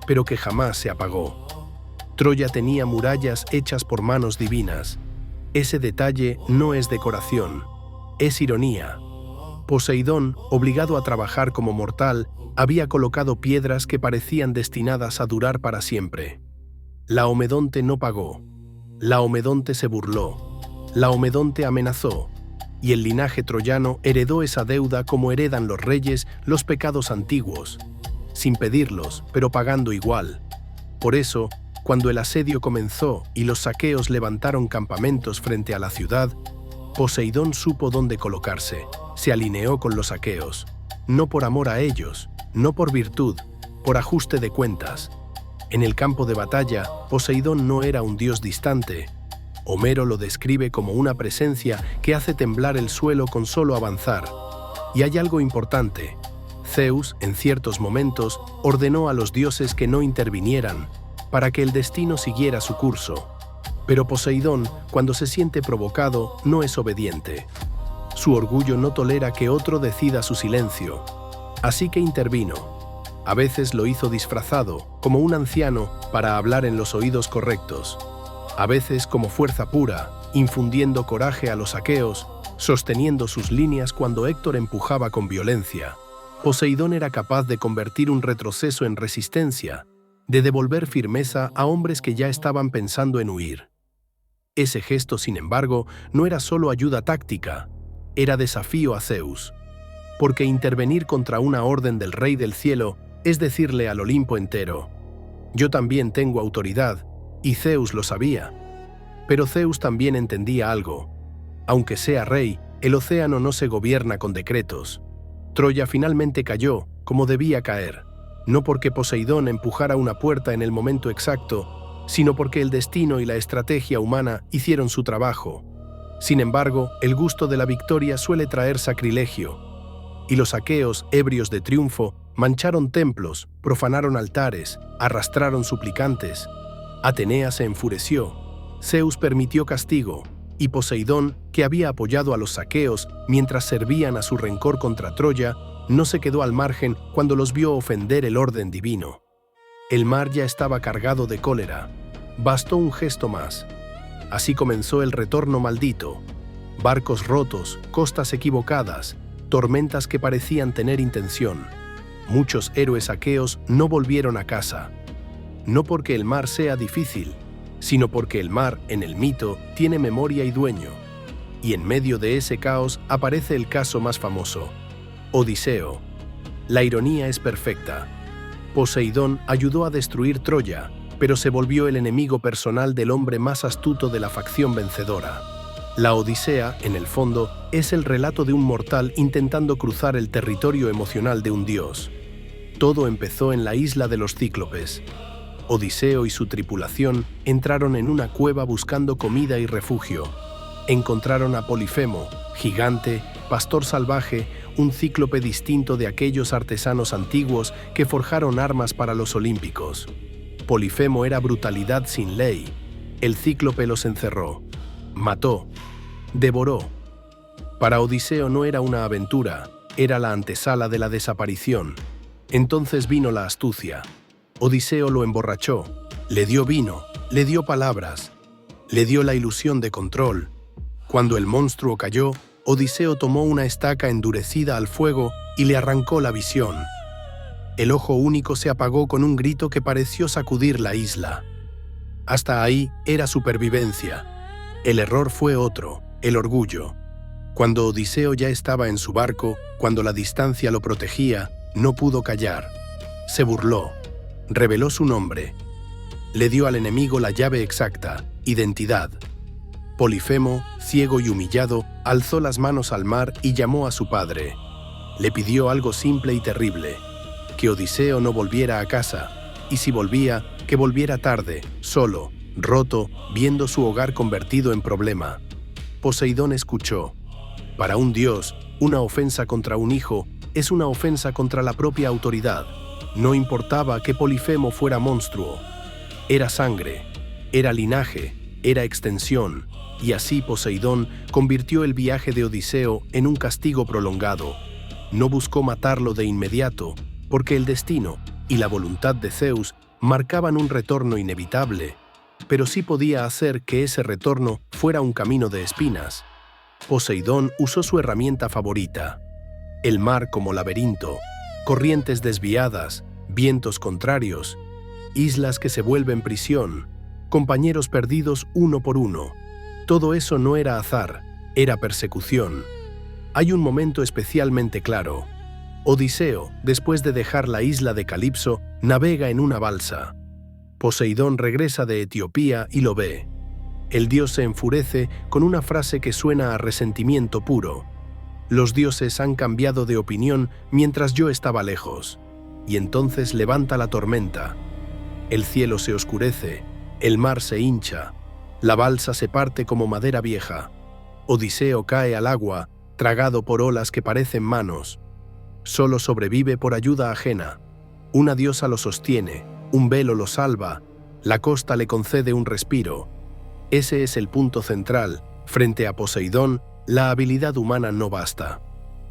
pero que jamás se apagó. Troya tenía murallas hechas por manos divinas. Ese detalle no es decoración, es ironía. Poseidón, obligado a trabajar como mortal, había colocado piedras que parecían destinadas a durar para siempre. Laomedonte no pagó. Laomedonte se burló. Laomedonte amenazó. Y el linaje troyano heredó esa deuda como heredan los reyes los pecados antiguos, sin pedirlos, pero pagando igual. Por eso, cuando el asedio comenzó y los saqueos levantaron campamentos frente a la ciudad, Poseidón supo dónde colocarse, se alineó con los aqueos, no por amor a ellos, no por virtud, por ajuste de cuentas. En el campo de batalla, Poseidón no era un dios distante. Homero lo describe como una presencia que hace temblar el suelo con solo avanzar. Y hay algo importante. Zeus, en ciertos momentos, ordenó a los dioses que no intervinieran, para que el destino siguiera su curso. Pero Poseidón, cuando se siente provocado, no es obediente. Su orgullo no tolera que otro decida su silencio. Así que intervino. A veces lo hizo disfrazado, como un anciano, para hablar en los oídos correctos. A veces como fuerza pura, infundiendo coraje a los aqueos, sosteniendo sus líneas cuando Héctor empujaba con violencia. Poseidón era capaz de convertir un retroceso en resistencia, de devolver firmeza a hombres que ya estaban pensando en huir. Ese gesto, sin embargo, no era solo ayuda táctica, era desafío a Zeus, porque intervenir contra una orden del Rey del Cielo es decirle al Olimpo entero: yo también tengo autoridad, y Zeus lo sabía. Pero Zeus también entendía algo: aunque sea rey, el océano no se gobierna con decretos. Troya finalmente cayó, como debía caer, no porque Poseidón empujara una puerta en el momento exacto, sino porque el destino y la estrategia humana hicieron su trabajo. Sin embargo, el gusto de la victoria suele traer sacrilegio, y los aqueos, ebrios de triunfo, mancharon templos, profanaron altares, arrastraron suplicantes. Atenea se enfureció, Zeus permitió castigo, y Poseidón, que había apoyado a los aqueos mientras servían a su rencor contra Troya, no se quedó al margen cuando los vio ofender el orden divino. El mar ya estaba cargado de cólera. Bastó un gesto más. Así comenzó el retorno maldito. Barcos rotos, costas equivocadas, tormentas que parecían tener intención. Muchos héroes aqueos no volvieron a casa. No porque el mar sea difícil, sino porque el mar, en el mito, tiene memoria y dueño. Y en medio de ese caos aparece el caso más famoso: Odiseo. La ironía es perfecta. Poseidón ayudó a destruir Troya, pero se volvió el enemigo personal del hombre más astuto de la facción vencedora. La Odisea, en el fondo, es el relato de un mortal intentando cruzar el territorio emocional de un dios. Todo empezó en la isla de los Cíclopes. Odiseo y su tripulación entraron en una cueva buscando comida y refugio. Encontraron a Polifemo, gigante, pastor salvaje, un cíclope distinto de aquellos artesanos antiguos que forjaron armas para los olímpicos. Polifemo era brutalidad sin ley. El cíclope los encerró, mató, devoró. Para Odiseo no era una aventura, era la antesala de la desaparición. Entonces vino la astucia. Odiseo lo emborrachó, le dio vino, le dio palabras, le dio la ilusión de control. Cuando el monstruo cayó, Odiseo tomó una estaca endurecida al fuego y le arrancó la visión. El ojo único se apagó con un grito que pareció sacudir la isla. Hasta ahí era supervivencia. El error fue otro, el orgullo. Cuando Odiseo ya estaba en su barco, cuando la distancia lo protegía, no pudo callar. Se burló. Reveló su nombre. Le dio al enemigo la llave exacta, identidad. Polifemo, ciego y humillado, alzó las manos al mar y llamó a su padre. Le pidió algo simple y terrible: que Odiseo no volviera a casa, y si volvía, que volviera tarde, solo, roto, viendo su hogar convertido en problema. Poseidón escuchó. Para un dios, una ofensa contra un hijo es una ofensa contra la propia autoridad. No importaba que Polifemo fuera monstruo. Era sangre, era linaje, era extensión, y así Poseidón convirtió el viaje de Odiseo en un castigo prolongado. No buscó matarlo de inmediato, porque el destino y la voluntad de Zeus marcaban un retorno inevitable, pero sí podía hacer que ese retorno fuera un camino de espinas. Poseidón usó su herramienta favorita: el mar como laberinto, corrientes desviadas, vientos contrarios, islas que se vuelven prisión, compañeros perdidos uno por uno. Todo eso no era azar, era persecución. Hay un momento especialmente claro. Odiseo, después de dejar la isla de Calipso, navega en una balsa. Poseidón regresa de Etiopía y lo ve. El dios se enfurece con una frase que suena a resentimiento puro: los dioses han cambiado de opinión mientras yo estaba lejos. Y entonces levanta la tormenta. El cielo se oscurece, el mar se hincha, la balsa se parte como madera vieja. Odiseo cae al agua, tragado por olas que parecen manos. Solo sobrevive por ayuda ajena. Una diosa lo sostiene, un velo lo salva, la costa le concede un respiro. Ese es el punto central. Frente a Poseidón, la habilidad humana no basta.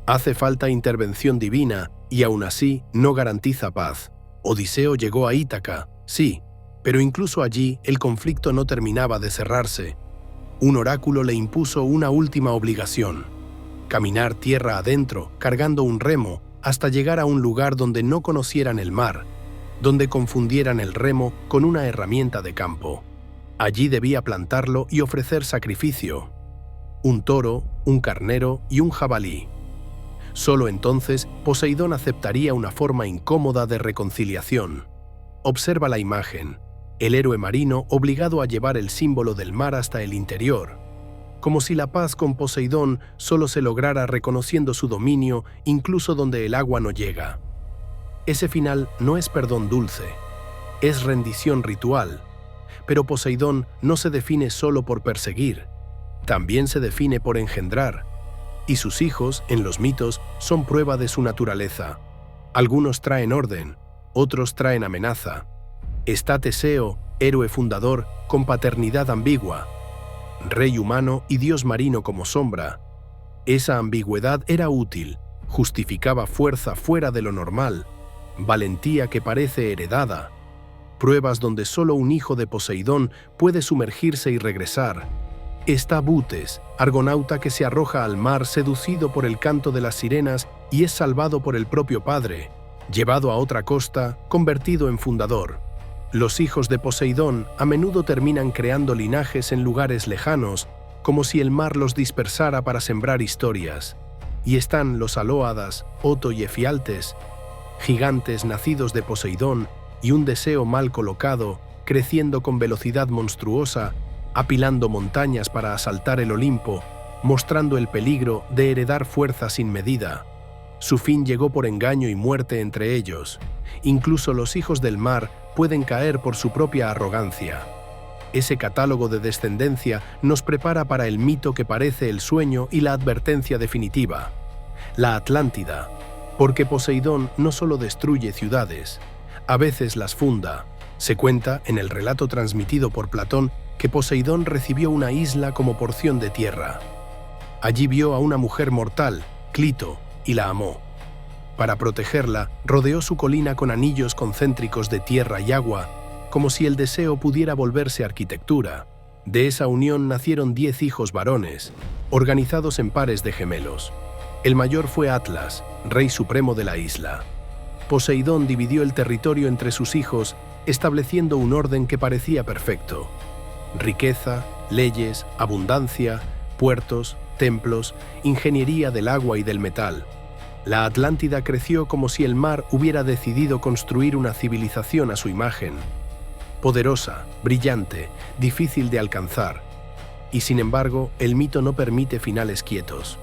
Hace falta intervención divina, y aún así no garantiza paz. Odiseo llegó a Ítaca, sí, pero incluso allí el conflicto no terminaba de cerrarse. Un oráculo le impuso una última obligación: caminar tierra adentro, cargando un remo, hasta llegar a un lugar donde no conocieran el mar, donde confundieran el remo con una herramienta de campo. Allí debía plantarlo y ofrecer sacrificio: un toro, un carnero y un jabalí. Solo entonces Poseidón aceptaría una forma incómoda de reconciliación. Observa la imagen: el héroe marino obligado a llevar el símbolo del mar hasta el interior, como si la paz con Poseidón solo se lograra reconociendo su dominio incluso donde el agua no llega. Ese final no es perdón dulce, es rendición ritual. Pero Poseidón no se define solo por perseguir, también se define por engendrar. Y sus hijos, en los mitos, son prueba de su naturaleza. Algunos traen orden, otros traen amenaza. Está Teseo, héroe fundador, con paternidad ambigua, rey humano y dios marino como sombra. Esa ambigüedad era útil, justificaba fuerza fuera de lo normal, valentía que parece heredada, pruebas donde solo un hijo de Poseidón puede sumergirse y regresar. Está Butes, argonauta que se arroja al mar seducido por el canto de las sirenas y es salvado por el propio padre, llevado a otra costa, convertido en fundador. Los hijos de Poseidón a menudo terminan creando linajes en lugares lejanos, como si el mar los dispersara para sembrar historias. Y están los Alóadas, Oto y Efialtes, gigantes nacidos de Poseidón y un deseo mal colocado, creciendo con velocidad monstruosa, apilando montañas para asaltar el Olimpo, mostrando el peligro de heredar fuerza sin medida. Su fin llegó por engaño y muerte entre ellos. Incluso los hijos del mar pueden caer por su propia arrogancia. Ese catálogo de descendencia nos prepara para el mito que parece el sueño y la advertencia definitiva: la Atlántida, porque Poseidón no solo destruye ciudades, a veces las funda. Se cuenta, en el relato transmitido por Platón, que Poseidón recibió una isla como porción de tierra. Allí vio a una mujer mortal, Clito, y la amó. Para protegerla, rodeó su colina con anillos concéntricos de tierra y agua, como si el deseo pudiera volverse arquitectura. De esa unión nacieron 10 hijos varones, organizados en pares de gemelos. El mayor fue Atlas, rey supremo de la isla. Poseidón dividió el territorio entre sus hijos, estableciendo un orden que parecía perfecto: riqueza, leyes, abundancia, puertos, templos, ingeniería del agua y del metal. La Atlántida creció como si el mar hubiera decidido construir una civilización a su imagen. Poderosa, brillante, difícil de alcanzar. Y sin embargo, el mito no permite finales quietos.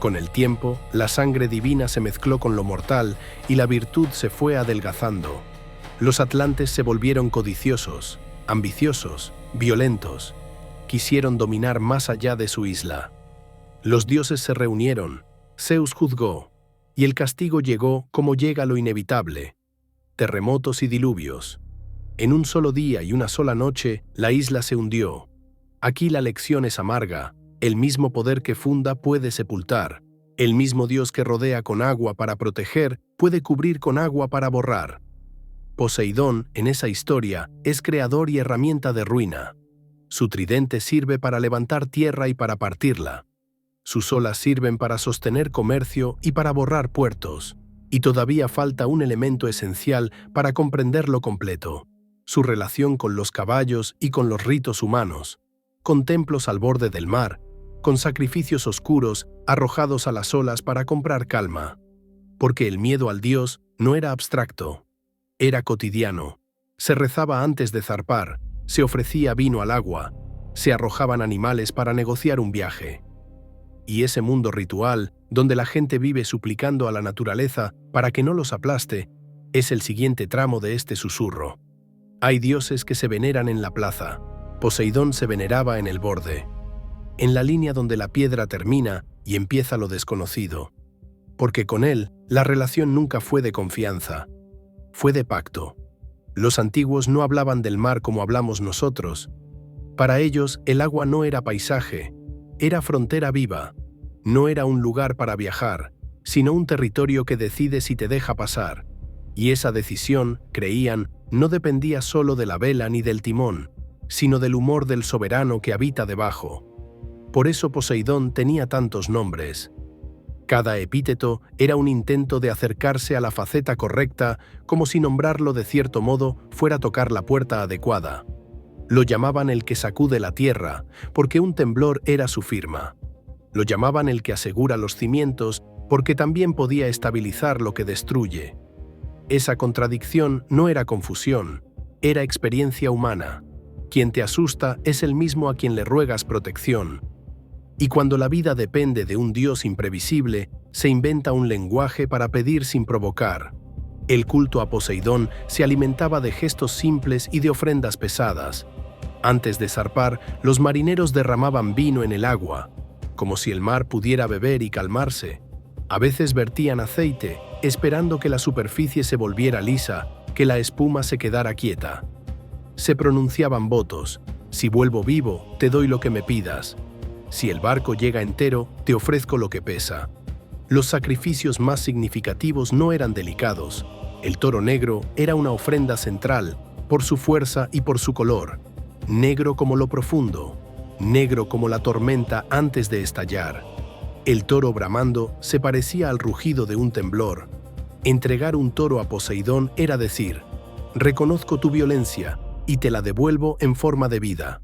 Con el tiempo, la sangre divina se mezcló con lo mortal y la virtud se fue adelgazando. Los atlantes se volvieron codiciosos, ambiciosos, violentos. Quisieron dominar más allá de su isla. Los dioses se reunieron, Zeus juzgó, y el castigo llegó como llega lo inevitable: terremotos y diluvios. En un solo día y una sola noche, la isla se hundió. Aquí la lección es amarga: el mismo poder que funda puede sepultar. El mismo Dios que rodea con agua para proteger puede cubrir con agua para borrar. Poseidón, en esa historia, es creador y herramienta de ruina. Su tridente sirve para levantar tierra y para partirla. Sus olas sirven para sostener comercio y para borrar puertos. Y todavía falta un elemento esencial para comprenderlo completo: su relación con los caballos y con los ritos humanos, con templos al borde del mar, con sacrificios oscuros arrojados a las olas para comprar calma. Porque el miedo al dios no era abstracto, era cotidiano. Se rezaba antes de zarpar, se ofrecía vino al agua, se arrojaban animales para negociar un viaje. Y ese mundo ritual, donde la gente vive suplicando a la naturaleza para que no los aplaste, es el siguiente tramo de este susurro. Hay dioses que se veneran en la plaza. Poseidón se veneraba en el borde, en la línea donde la piedra termina y empieza lo desconocido. Porque con él, la relación nunca fue de confianza, fue de pacto. Los antiguos no hablaban del mar como hablamos nosotros. Para ellos, el agua no era paisaje, era frontera viva. No era un lugar para viajar, sino un territorio que decide si te deja pasar. Y esa decisión, creían, no dependía solo de la vela ni del timón, sino del humor del soberano que habita debajo. Por eso Poseidón tenía tantos nombres: Cada epíteto era un intento de acercarse a la faceta correcta, como si nombrarlo de cierto modo fuera tocar la puerta adecuada. Lo llamaban el que sacude la tierra, porque un temblor era su firma. Lo llamaban el que asegura los cimientos, porque también podía estabilizar lo que destruye. Esa contradicción no era confusión, era experiencia humana. Quien te asusta es el mismo a quien le ruegas protección. Y cuando la vida depende de un Dios imprevisible, se inventa un lenguaje para pedir sin provocar. El culto a Poseidón se alimentaba de gestos simples y de ofrendas pesadas. Antes de zarpar, los marineros derramaban vino en el agua, como si el mar pudiera beber y calmarse. A veces vertían aceite, esperando que la superficie se volviera lisa, que la espuma se quedara quieta. Se pronunciaban votos: si vuelvo vivo, te doy lo que me pidas. Si el barco llega entero, te ofrezco lo que pesa. Los sacrificios más significativos no eran delicados. El toro negro era una ofrenda central, por su fuerza y por su color. Negro como lo profundo, negro como la tormenta antes de estallar. El toro bramando se parecía al rugido de un temblor. Entregar un toro a Poseidón era decir: reconozco tu violencia y te la devuelvo en forma de vida.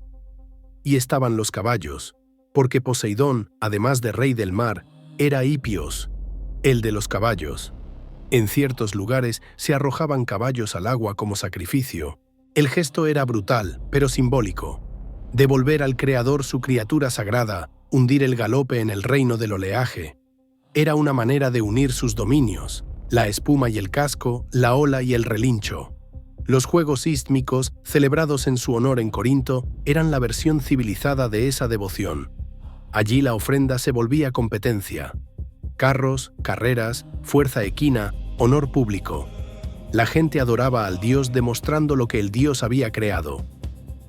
Y estaban los caballos, porque Poseidón, además de rey del mar, era Hipios, el de los caballos. En ciertos lugares se arrojaban caballos al agua como sacrificio. El gesto era brutal, pero simbólico. Devolver al Creador su criatura sagrada, hundir el galope en el reino del oleaje. Era una manera de unir sus dominios, la espuma y el casco, la ola y el relincho. Los juegos sísmicos, celebrados en su honor en Corinto, eran la versión civilizada de esa devoción. Allí la ofrenda se volvía competencia. Carros, carreras, fuerza equina, honor público. La gente adoraba al dios demostrando lo que el dios había creado.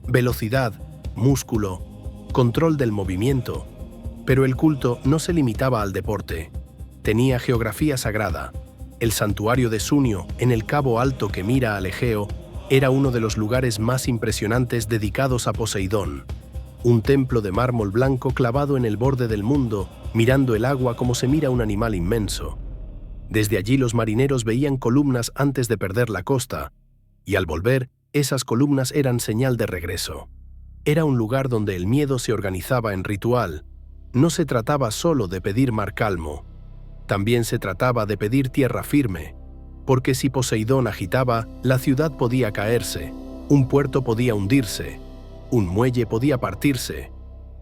Velocidad, músculo, control del movimiento. Pero el culto no se limitaba al deporte. Tenía geografía sagrada. El santuario de Sunio, en el cabo alto que mira al Egeo, era uno de los lugares más impresionantes dedicados a Poseidón. Un templo de mármol blanco clavado en el borde del mundo, mirando el agua como se mira un animal inmenso. Desde allí los marineros veían columnas antes de perder la costa, y al volver, esas columnas eran señal de regreso. Era un lugar donde el miedo se organizaba en ritual. No se trataba solo de pedir mar calmo. También se trataba de pedir tierra firme, porque si Poseidón agitaba, la ciudad podía caerse, un puerto podía hundirse, un muelle podía partirse,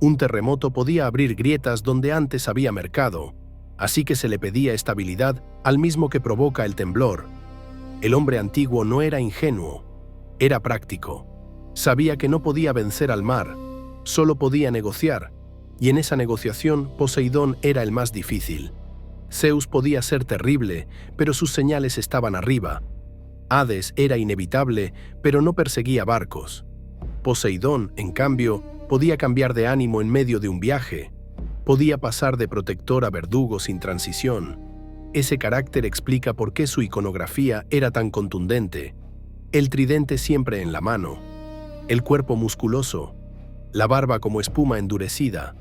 un terremoto podía abrir grietas donde antes había mercado, así que se le pedía estabilidad al mismo que provoca el temblor. El hombre antiguo no era ingenuo, era práctico. Sabía que no podía vencer al mar, solo podía negociar, y en esa negociación Poseidón era el más difícil. Zeus podía ser terrible, pero sus señales estaban arriba. Hades era inevitable, pero no perseguía barcos. Poseidón, en cambio, podía cambiar de ánimo en medio de un viaje. Podía pasar de protector a verdugo sin transición. Ese carácter explica por qué su iconografía era tan contundente. El tridente siempre en la mano, el cuerpo musculoso, la barba como espuma endurecida,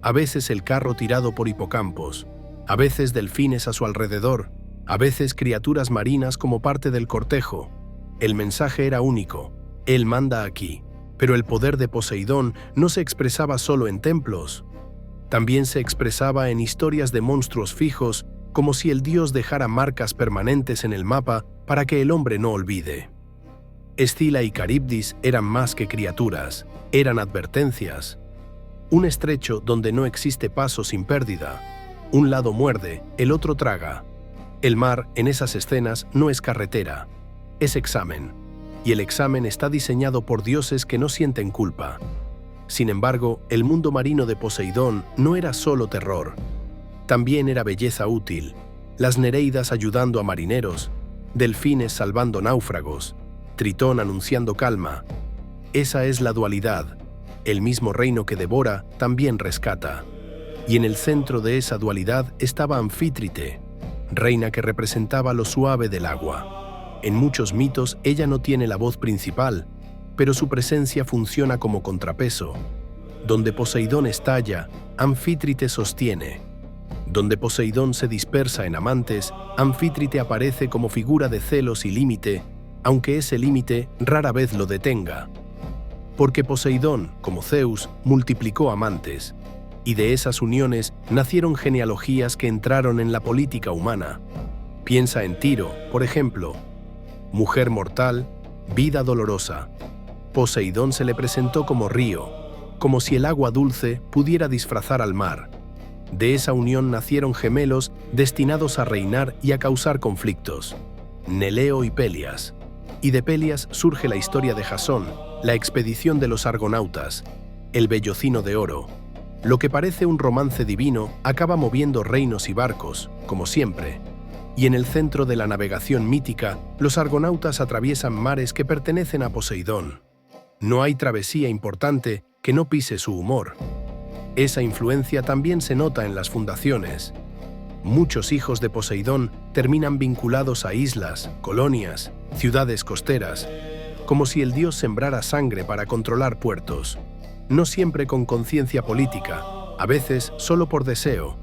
a veces el carro tirado por hipocampos, a veces delfines a su alrededor, a veces criaturas marinas como parte del cortejo. El mensaje era único: él manda aquí. Pero el poder de Poseidón no se expresaba solo en templos. También se expresaba en historias de monstruos fijos, como si el dios dejara marcas permanentes en el mapa para que el hombre no olvide. Escila y Caribdis eran más que criaturas, eran advertencias. Un estrecho donde no existe paso sin pérdida. Un lado muerde, el otro traga. El mar, en esas escenas, no es carretera, es examen. Y el examen está diseñado por dioses que no sienten culpa. Sin embargo, el mundo marino de Poseidón no era solo terror. También era belleza útil, las nereidas ayudando a marineros, delfines salvando náufragos, Tritón anunciando calma. Esa es la dualidad. El mismo reino que devora también rescata. Y en el centro de esa dualidad estaba Anfítrite, reina que representaba lo suave del agua. En muchos mitos ella no tiene la voz principal, pero su presencia funciona como contrapeso. Donde Poseidón estalla, Anfítrite sostiene. Donde Poseidón se dispersa en amantes, Anfítrite aparece como figura de celos y límite, aunque ese límite rara vez lo detenga. Porque Poseidón, como Zeus, multiplicó amantes, y de esas uniones nacieron genealogías que entraron en la política humana. Piensa en Tiro, por ejemplo. Mujer mortal, vida dolorosa. Poseidón se le presentó como río, como si el agua dulce pudiera disfrazar al mar. De esa unión nacieron gemelos destinados a reinar y a causar conflictos, Neleo y Pelias. Y de Pelias surge la historia de Jasón, la expedición de los argonautas, el vellocino de oro. Lo que parece un romance divino acaba moviendo reinos y barcos, como siempre. Y en el centro de la navegación mítica, los argonautas atraviesan mares que pertenecen a Poseidón. No hay travesía importante que no pise su humor. Esa influencia también se nota en las fundaciones. Muchos hijos de Poseidón terminan vinculados a islas, colonias, ciudades costeras, como si el dios sembrara sangre para controlar puertos, no siempre con conciencia política, a veces solo por deseo.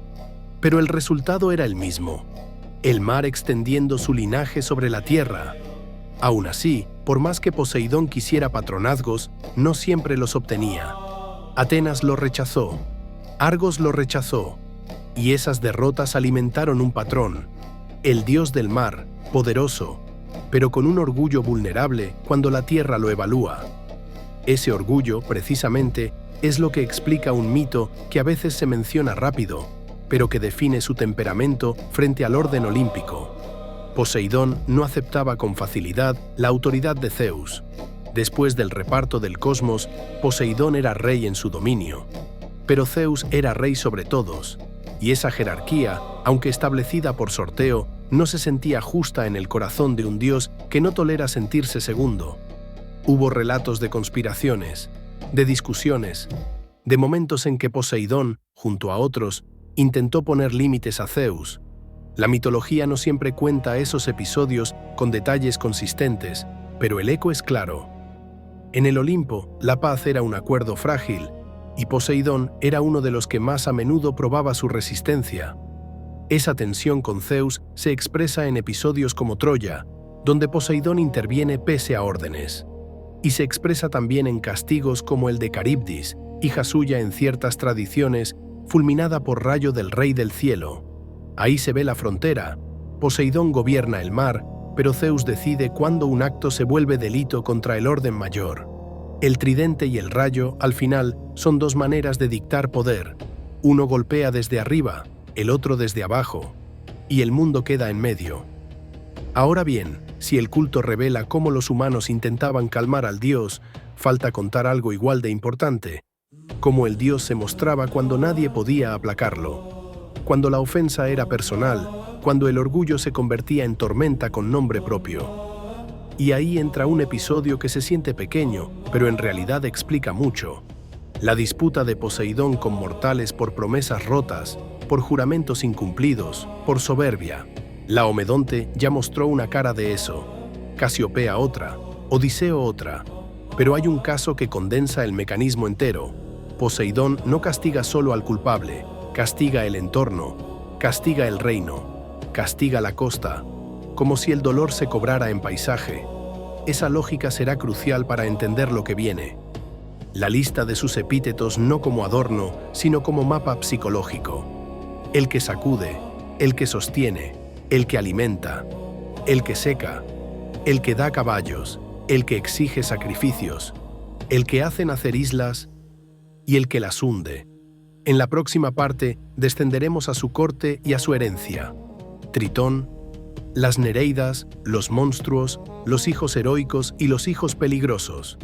Pero el resultado era el mismo: el mar extendiendo su linaje sobre la tierra. Aún así, por más que Poseidón quisiera patronazgos, no siempre los obtenía. Atenas lo rechazó, Argos lo rechazó, y esas derrotas alimentaron un patrón, el dios del mar, poderoso, pero con un orgullo vulnerable cuando la tierra lo evalúa. Ese orgullo, precisamente, es lo que explica un mito que a veces se menciona rápido, pero que define su temperamento frente al orden olímpico. Poseidón no aceptaba con facilidad la autoridad de Zeus. Después del reparto del cosmos, Poseidón era rey en su dominio. Pero Zeus era rey sobre todos, y esa jerarquía, aunque establecida por sorteo, no se sentía justa en el corazón de un dios que no tolera sentirse segundo. Hubo relatos de conspiraciones, de discusiones, de momentos en que Poseidón, junto a otros, intentó poner límites a Zeus. La mitología no siempre cuenta esos episodios con detalles consistentes, pero el eco es claro. En el Olimpo, la paz era un acuerdo frágil, y Poseidón era uno de los que más a menudo probaba su resistencia. Esa tensión con Zeus se expresa en episodios como Troya, donde Poseidón interviene pese a órdenes. Y se expresa también en castigos como el de Caribdis, hija suya en ciertas tradiciones, fulminada por rayo del rey del cielo. Ahí se ve la frontera. Poseidón gobierna el mar, pero Zeus decide cuándo un acto se vuelve delito contra el orden mayor. El tridente y el rayo, al final, son dos maneras de dictar poder. Uno golpea desde arriba, el otro desde abajo, y el mundo queda en medio. Ahora bien, si el culto revela cómo los humanos intentaban calmar al dios, falta contar algo igual de importante: cómo el dios se mostraba cuando nadie podía aplacarlo, cuando la ofensa era personal, cuando el orgullo se convertía en tormenta con nombre propio. Y ahí entra un episodio que se siente pequeño, pero en realidad explica mucho. La disputa de Poseidón con mortales por promesas rotas, por juramentos incumplidos, por soberbia. Laomedonte ya mostró una cara de eso, Casiopea otra, Odiseo otra. Pero hay un caso que condensa el mecanismo entero. Poseidón no castiga solo al culpable, castiga el entorno, castiga el reino, castiga la costa, como si el dolor se cobrara en paisaje. Esa lógica será crucial para entender lo que viene. La lista de sus epítetos no como adorno, sino como mapa psicológico. El que sacude, el que sostiene, el que alimenta, el que seca, el que da caballos, el que exige sacrificios, el que hace nacer islas y el que las hunde. En la próxima parte descenderemos a su corte y a su herencia. Tritón, las Nereidas, los monstruos, los hijos heroicos y los hijos peligrosos.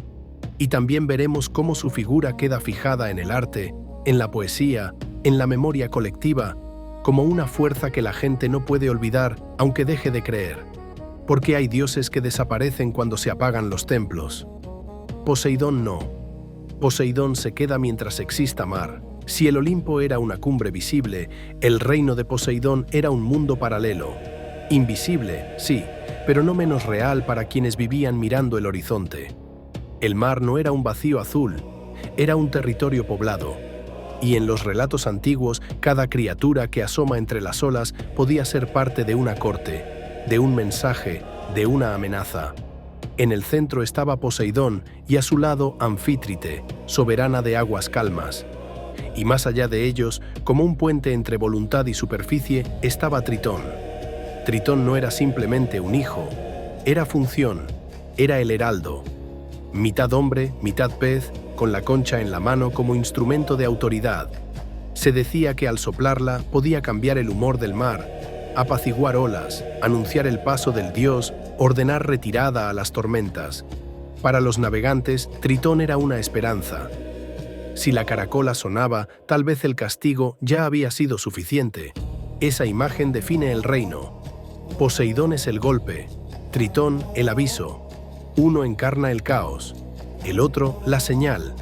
Y también veremos cómo su figura queda fijada en el arte, en la poesía, en la memoria colectiva, como una fuerza que la gente no puede olvidar aunque deje de creer. Porque hay dioses que desaparecen cuando se apagan los templos. Poseidón no. Poseidón se queda mientras exista mar. Si el Olimpo era una cumbre visible, el reino de Poseidón era un mundo paralelo. Invisible, sí, pero no menos real para quienes vivían mirando el horizonte. El mar no era un vacío azul, era un territorio poblado. Y en los relatos antiguos, cada criatura que asoma entre las olas podía ser parte de una corte, de un mensaje, de una amenaza. En el centro estaba Poseidón y a su lado Anfítrite, soberana de aguas calmas. Y más allá de ellos, como un puente entre voluntad y superficie, estaba Tritón. Tritón no era simplemente un hijo, era función, era el heraldo. Mitad hombre, mitad pez, con la concha en la mano como instrumento de autoridad. Se decía que al soplarla podía cambiar el humor del mar, apaciguar olas, anunciar el paso del dios, ordenar retirada a las tormentas. Para los navegantes, Tritón era una esperanza. Si la caracola sonaba, tal vez el castigo ya había sido suficiente. Esa imagen define el reino. Poseidón es el golpe, Tritón el aviso. Uno encarna el caos, el otro la señal.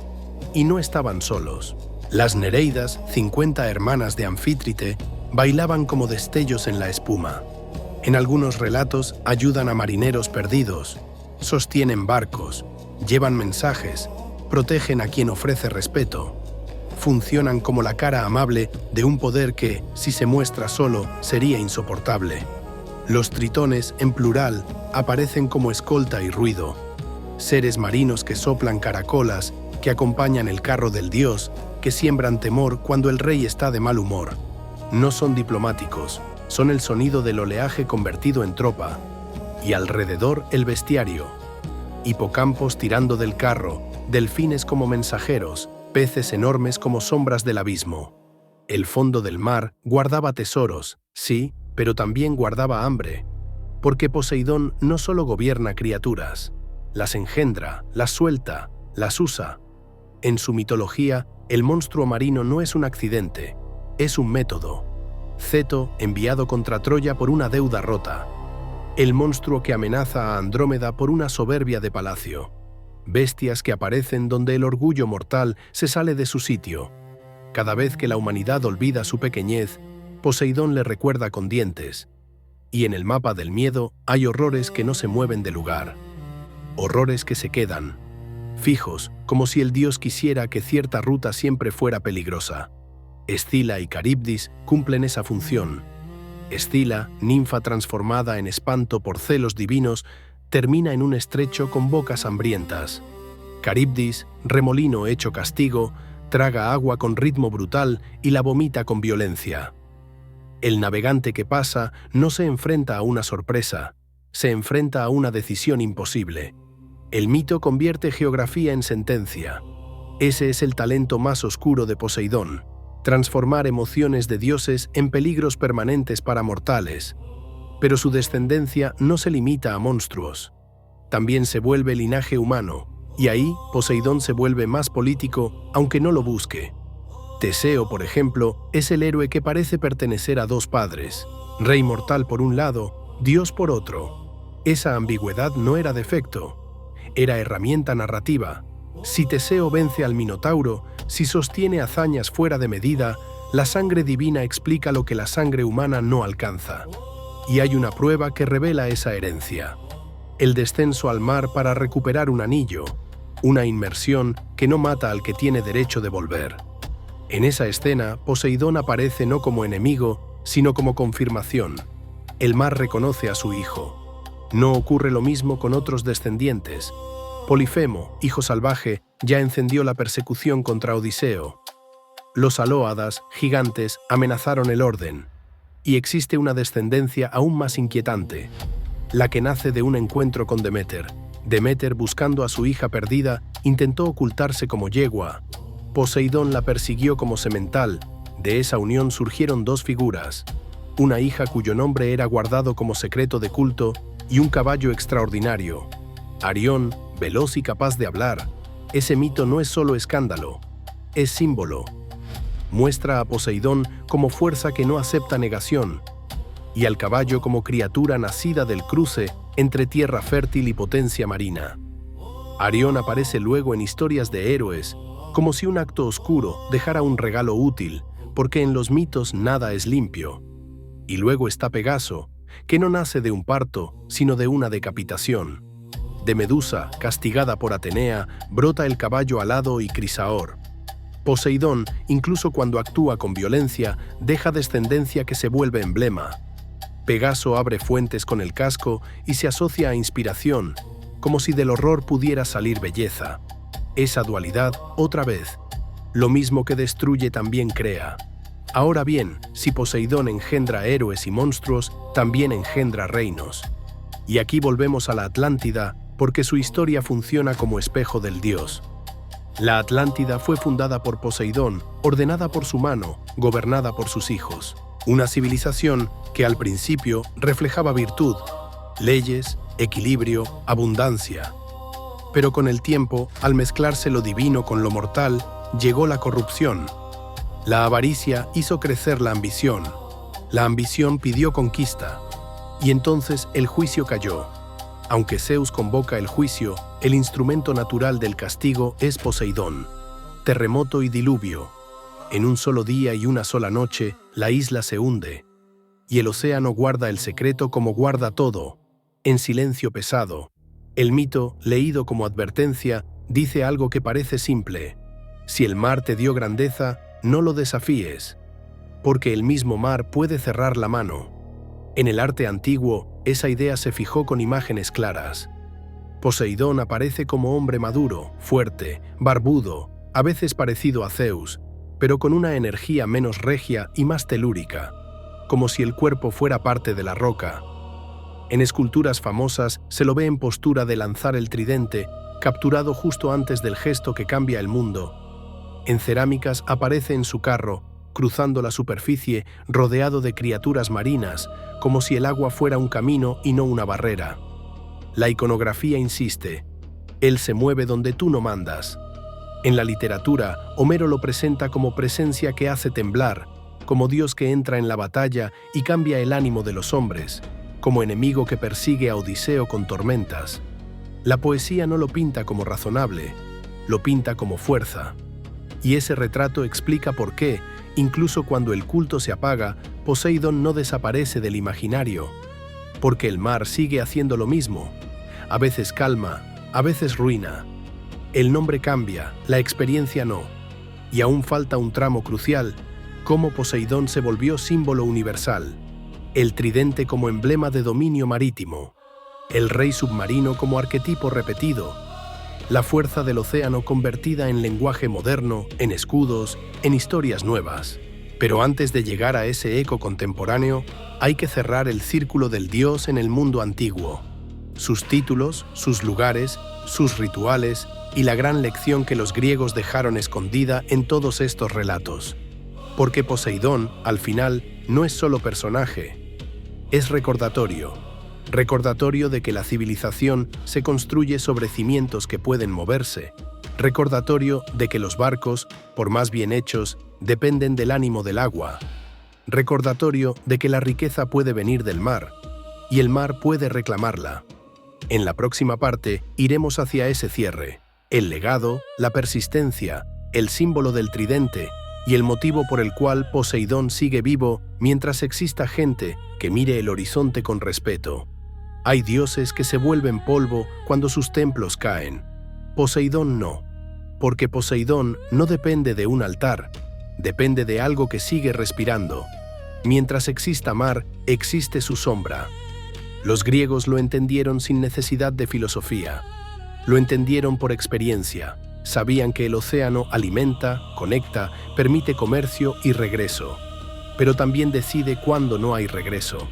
Y no estaban solos. Las Nereidas, 50 hermanas de Anfítrite, bailaban como destellos en la espuma. En algunos relatos ayudan a marineros perdidos, sostienen barcos, llevan mensajes, protegen a quien ofrece respeto. Funcionan como la cara amable de un poder que, si se muestra solo, sería insoportable. Los tritones, en plural, aparecen como escolta y ruido. Seres marinos que soplan caracolas, que acompañan el carro del dios, que siembran temor cuando el rey está de mal humor. No son diplomáticos, son el sonido del oleaje convertido en tropa. Y alrededor el bestiario. Hipocampos tirando del carro, delfines como mensajeros, peces enormes como sombras del abismo. El fondo del mar guardaba tesoros, sí, pero también guardaba hambre, porque Poseidón no solo gobierna criaturas, las engendra, las suelta, las usa. En su mitología, el monstruo marino no es un accidente, es un método. Ceto, enviado contra Troya por una deuda rota. El monstruo que amenaza a Andrómeda por una soberbia de palacio. Bestias que aparecen donde el orgullo mortal se sale de su sitio. Cada vez que la humanidad olvida su pequeñez, Poseidón le recuerda con dientes. Y en el mapa del miedo hay horrores que no se mueven de lugar. Horrores que se quedan, fijos, como si el dios quisiera que cierta ruta siempre fuera peligrosa. Escila y Caribdis cumplen esa función. Escila, ninfa transformada en espanto por celos divinos, termina en un estrecho con bocas hambrientas. Caribdis, remolino hecho castigo, traga agua con ritmo brutal y la vomita con violencia. El navegante que pasa no se enfrenta a una sorpresa, se enfrenta a una decisión imposible. El mito convierte geografía en sentencia. Ese es el talento más oscuro de Poseidón, transformar emociones de dioses en peligros permanentes para mortales. Pero su descendencia no se limita a monstruos. También se vuelve linaje humano, y ahí Poseidón se vuelve más político, aunque no lo busque. Teseo, por ejemplo, es el héroe que parece pertenecer a dos padres, rey mortal por un lado, dios por otro. Esa ambigüedad no era defecto, era herramienta narrativa. Si Teseo vence al Minotauro, si sostiene hazañas fuera de medida, la sangre divina explica lo que la sangre humana no alcanza. Y hay una prueba que revela esa herencia. El descenso al mar para recuperar un anillo, una inmersión que no mata al que tiene derecho de volver. En esa escena, Poseidón aparece no como enemigo, sino como confirmación. El mar reconoce a su hijo. No ocurre lo mismo con otros descendientes. Polifemo, hijo salvaje, ya encendió la persecución contra Odiseo. Los alóadas, gigantes, amenazaron el orden. Y existe una descendencia aún más inquietante, la que nace de un encuentro con Deméter. Deméter, buscando a su hija perdida, intentó ocultarse como yegua. Poseidón la persiguió como semental. De esa unión surgieron dos figuras, una hija cuyo nombre era guardado como secreto de culto y un caballo extraordinario. Arión, veloz y capaz de hablar. Ese mito no es solo escándalo, es símbolo. Muestra a Poseidón como fuerza que no acepta negación, y al caballo como criatura nacida del cruce entre tierra fértil y potencia marina. Arión aparece luego en historias de héroes, como si un acto oscuro dejara un regalo útil, porque en los mitos nada es limpio. Y luego está Pegaso, que no nace de un parto, sino de una decapitación. De Medusa, castigada por Atenea, brota el caballo alado y Crisaor. Poseidón, incluso cuando actúa con violencia, deja descendencia que se vuelve emblema. Pegaso abre fuentes con el casco y se asocia a inspiración, como si del horror pudiera salir belleza. Esa dualidad, otra vez. Lo mismo que destruye también crea. Ahora bien, si Poseidón engendra héroes y monstruos, también engendra reinos. Y aquí volvemos a la Atlántida, porque su historia funciona como espejo del dios. La Atlántida fue fundada por Poseidón, ordenada por su mano, gobernada por sus hijos. Una civilización que al principio reflejaba virtud, leyes, equilibrio, abundancia. Pero con el tiempo, al mezclarse lo divino con lo mortal, llegó la corrupción. La avaricia hizo crecer la ambición. La ambición pidió conquista. Y entonces el juicio cayó. Aunque Zeus convoca el juicio, el instrumento natural del castigo es Poseidón. Terremoto y diluvio. En un solo día y una sola noche, la isla se hunde. Y el océano guarda el secreto como guarda todo, en silencio pesado. El mito, leído como advertencia, dice algo que parece simple. Si el mar te dio grandeza, no lo desafíes, porque el mismo mar puede cerrar la mano. En el arte antiguo, esa idea se fijó con imágenes claras. Poseidón aparece como hombre maduro, fuerte, barbudo, a veces parecido a Zeus, pero con una energía menos regia y más telúrica, como si el cuerpo fuera parte de la roca. En esculturas famosas se lo ve en postura de lanzar el tridente, capturado justo antes del gesto que cambia el mundo. En cerámicas aparece en su carro, cruzando la superficie, rodeado de criaturas marinas, como si el agua fuera un camino y no una barrera. La iconografía insiste: Él se mueve donde tú no mandas. En la literatura, Homero lo presenta como presencia que hace temblar, como Dios que entra en la batalla y cambia el ánimo de los hombres, como enemigo que persigue a Odiseo con tormentas. La poesía no lo pinta como razonable, lo pinta como fuerza. Y ese retrato explica por qué, incluso cuando el culto se apaga, Poseidón no desaparece del imaginario, porque el mar sigue haciendo lo mismo. A veces calma, a veces ruina. El nombre cambia, la experiencia no. Y aún falta un tramo crucial: cómo Poseidón se volvió símbolo universal. El tridente como emblema de dominio marítimo. El rey submarino como arquetipo repetido. La fuerza del océano convertida en lenguaje moderno, en escudos, en historias nuevas. Pero antes de llegar a ese eco contemporáneo, hay que cerrar el círculo del dios en el mundo antiguo. Sus títulos, sus lugares, sus rituales y la gran lección que los griegos dejaron escondida en todos estos relatos. Porque Poseidón, al final, no es solo personaje, es recordatorio. Recordatorio de que la civilización se construye sobre cimientos que pueden moverse. Recordatorio de que los barcos, por más bien hechos, dependen del ánimo del agua. Recordatorio de que la riqueza puede venir del mar, y el mar puede reclamarla. En la próxima parte iremos hacia ese cierre, el legado, la persistencia, el símbolo del tridente y el motivo por el cual Poseidón sigue vivo mientras exista gente que mire el horizonte con respeto. Hay dioses que se vuelven polvo cuando sus templos caen. Poseidón no, porque Poseidón no depende de un altar, depende de algo que sigue respirando. Mientras exista mar, existe su sombra. Los griegos lo entendieron sin necesidad de filosofía. Lo entendieron por experiencia. Sabían que el océano alimenta, conecta, permite comercio y regreso. Pero también decide cuándo no hay regreso.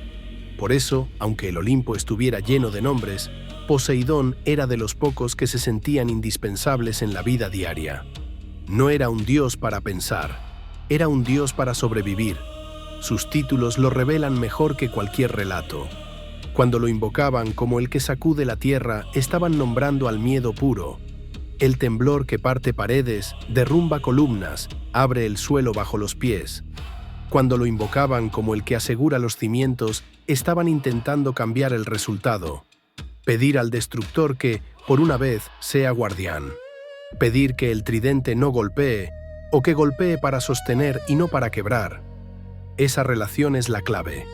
Por eso, aunque el Olimpo estuviera lleno de nombres, Poseidón era de los pocos que se sentían indispensables en la vida diaria. No era un dios para pensar, era un dios para sobrevivir. Sus títulos lo revelan mejor que cualquier relato. Cuando lo invocaban como el que sacude la tierra, estaban nombrando al miedo puro. El temblor que parte paredes, derrumba columnas, abre el suelo bajo los pies. Cuando lo invocaban como el que asegura los cimientos, estaban intentando cambiar el resultado. Pedir al destructor que, por una vez, sea guardián. Pedir que el tridente no golpee, o que golpee para sostener y no para quebrar. Esa relación es la clave.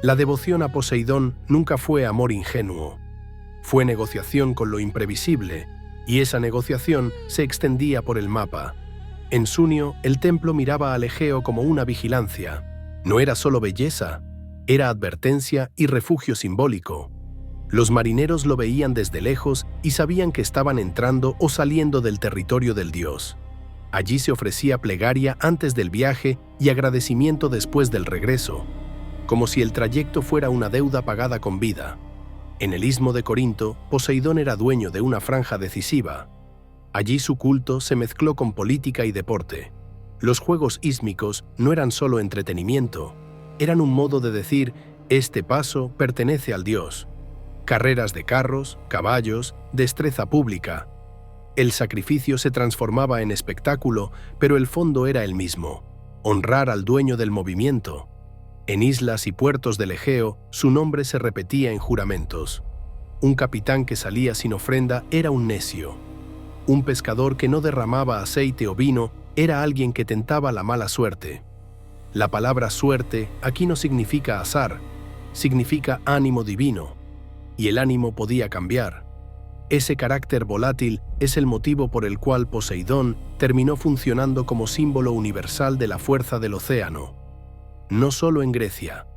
La devoción a Poseidón nunca fue amor ingenuo. Fue negociación con lo imprevisible, y esa negociación se extendía por el mapa. En Sunio, el templo miraba al Egeo como una vigilancia. No era solo belleza, era advertencia y refugio simbólico. Los marineros lo veían desde lejos y sabían que estaban entrando o saliendo del territorio del dios. Allí se ofrecía plegaria antes del viaje y agradecimiento después del regreso, como si el trayecto fuera una deuda pagada con vida. En el istmo de Corinto, Poseidón era dueño de una franja decisiva. Allí su culto se mezcló con política y deporte. Los juegos ísmicos no eran solo entretenimiento, eran un modo de decir, este paso pertenece al dios. Carreras de carros, caballos, destreza pública. El sacrificio se transformaba en espectáculo, pero el fondo era el mismo: honrar al dueño del movimiento. En islas y puertos del Egeo, su nombre se repetía en juramentos. Un capitán que salía sin ofrenda era un necio. Un pescador que no derramaba aceite o vino era alguien que tentaba la mala suerte. La palabra suerte aquí no significa azar, significa ánimo divino. Y el ánimo podía cambiar. Ese carácter volátil es el motivo por el cual Poseidón terminó funcionando como símbolo universal de la fuerza del océano. No solo en Grecia.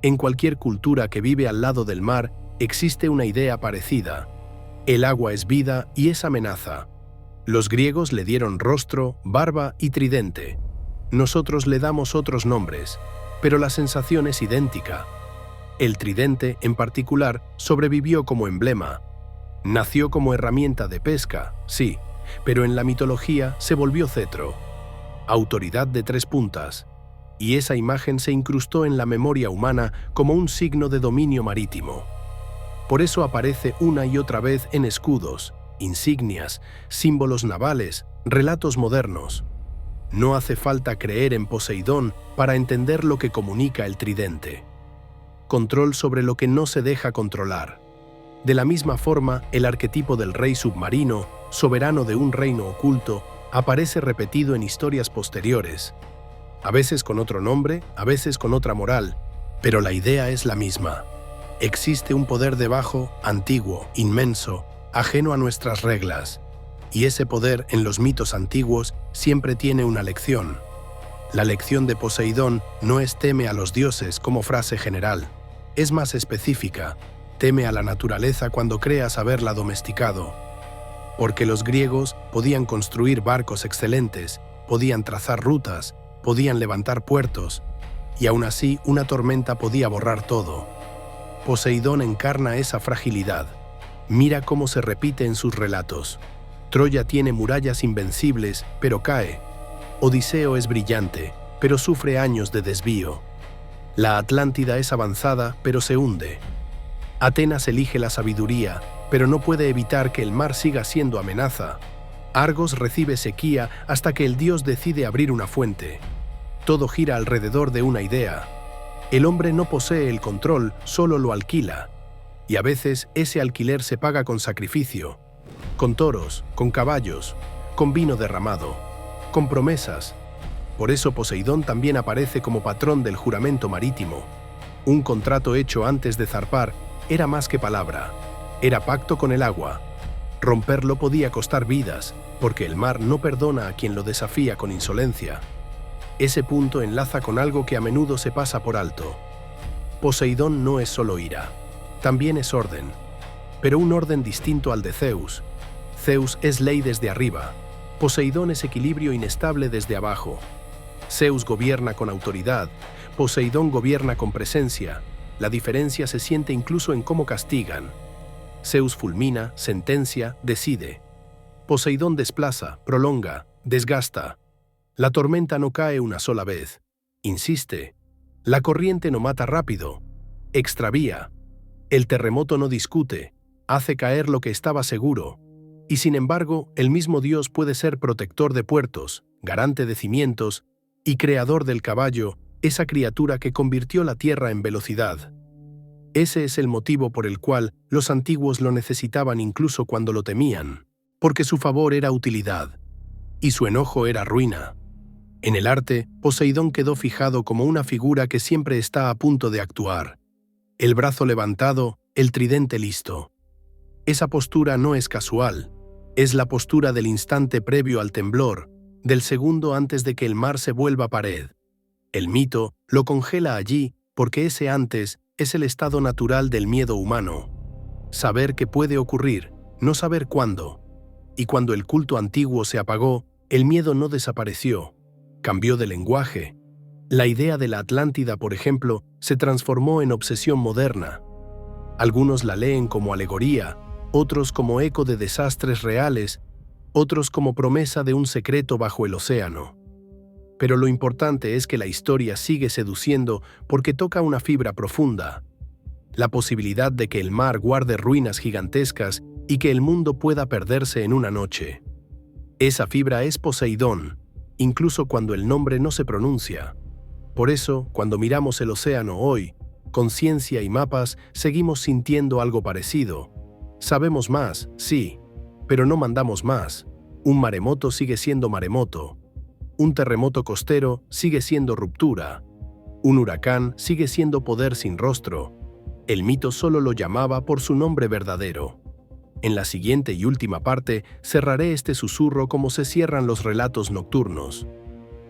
En cualquier cultura que vive al lado del mar existe una idea parecida. El agua es vida y es amenaza. Los griegos le dieron rostro, barba y tridente. Nosotros le damos otros nombres, pero la sensación es idéntica. El tridente, en particular, sobrevivió como emblema. Nació como herramienta de pesca, sí, pero en la mitología se volvió cetro. Autoridad de 3 puntas. Y esa imagen se incrustó en la memoria humana como un signo de dominio marítimo. Por eso aparece una y otra vez en escudos, insignias, símbolos navales, relatos modernos. No hace falta creer en Poseidón para entender lo que comunica el tridente. Control sobre lo que no se deja controlar. De la misma forma, el arquetipo del rey submarino, soberano de un reino oculto, aparece repetido en historias posteriores. A veces con otro nombre, a veces con otra moral, pero la idea es la misma. Existe un poder debajo, antiguo, inmenso, ajeno a nuestras reglas. Y ese poder, en los mitos antiguos, siempre tiene una lección. La lección de Poseidón no es teme a los dioses como frase general. Es más específica. Teme a la naturaleza cuando creas haberla domesticado. Porque los griegos podían construir barcos excelentes, podían trazar rutas, podían levantar puertos, y aún así una tormenta podía borrar todo. Poseidón encarna esa fragilidad. Mira cómo se repite en sus relatos. Troya tiene murallas invencibles, pero cae. Odiseo es brillante, pero sufre años de desvío. La Atlántida es avanzada, pero se hunde. Atenas elige la sabiduría, pero no puede evitar que el mar siga siendo amenaza. Argos recibe sequía hasta que el dios decide abrir una fuente. Todo gira alrededor de una idea. El hombre no posee el control, solo lo alquila. Y a veces ese alquiler se paga con sacrificio, con toros, con caballos, con vino derramado, con promesas. Por eso Poseidón también aparece como patrón del juramento marítimo. Un contrato hecho antes de zarpar era más que palabra, era pacto con el agua. Romperlo podía costar vidas, porque el mar no perdona a quien lo desafía con insolencia. Ese punto enlaza con algo que a menudo se pasa por alto. Poseidón no es solo ira, también es orden, pero un orden distinto al de Zeus. Zeus es ley desde arriba, Poseidón es equilibrio inestable desde abajo. Zeus gobierna con autoridad, Poseidón gobierna con presencia. La diferencia se siente incluso en cómo castigan. Zeus fulmina, sentencia, decide. Poseidón desplaza, prolonga, desgasta. La tormenta no cae una sola vez. Insiste. La corriente no mata rápido. Extravía. El terremoto no discute. Hace caer lo que estaba seguro. Y sin embargo, el mismo Dios puede ser protector de puertos, garante de cimientos y creador del caballo, esa criatura que convirtió la tierra en velocidad. Ese es el motivo por el cual los antiguos lo necesitaban incluso cuando lo temían, porque su favor era utilidad, y su enojo era ruina. En el arte, Poseidón quedó fijado como una figura que siempre está a punto de actuar. El brazo levantado, el tridente listo. Esa postura no es casual, es la postura del instante previo al temblor, del segundo antes de que el mar se vuelva pared. El mito lo congela allí porque ese antes es el estado natural del miedo humano. Saber que puede ocurrir, no saber cuándo. Y cuando el culto antiguo se apagó, el miedo no desapareció, cambió de lenguaje. La idea de la Atlántida, por ejemplo, se transformó en obsesión moderna. Algunos la leen como alegoría, otros como eco de desastres reales, otros como promesa de un secreto bajo el océano. Pero lo importante es que la historia sigue seduciendo porque toca una fibra profunda. La posibilidad de que el mar guarde ruinas gigantescas y que el mundo pueda perderse en una noche. Esa fibra es Poseidón, incluso cuando el nombre no se pronuncia. Por eso, cuando miramos el océano hoy, con ciencia y mapas, seguimos sintiendo algo parecido. Sabemos más, sí, pero no mandamos más. Un maremoto sigue siendo maremoto. Un terremoto costero sigue siendo ruptura. Un huracán sigue siendo poder sin rostro. El mito solo lo llamaba por su nombre verdadero. En la siguiente y última parte cerraré este susurro como se cierran los relatos nocturnos,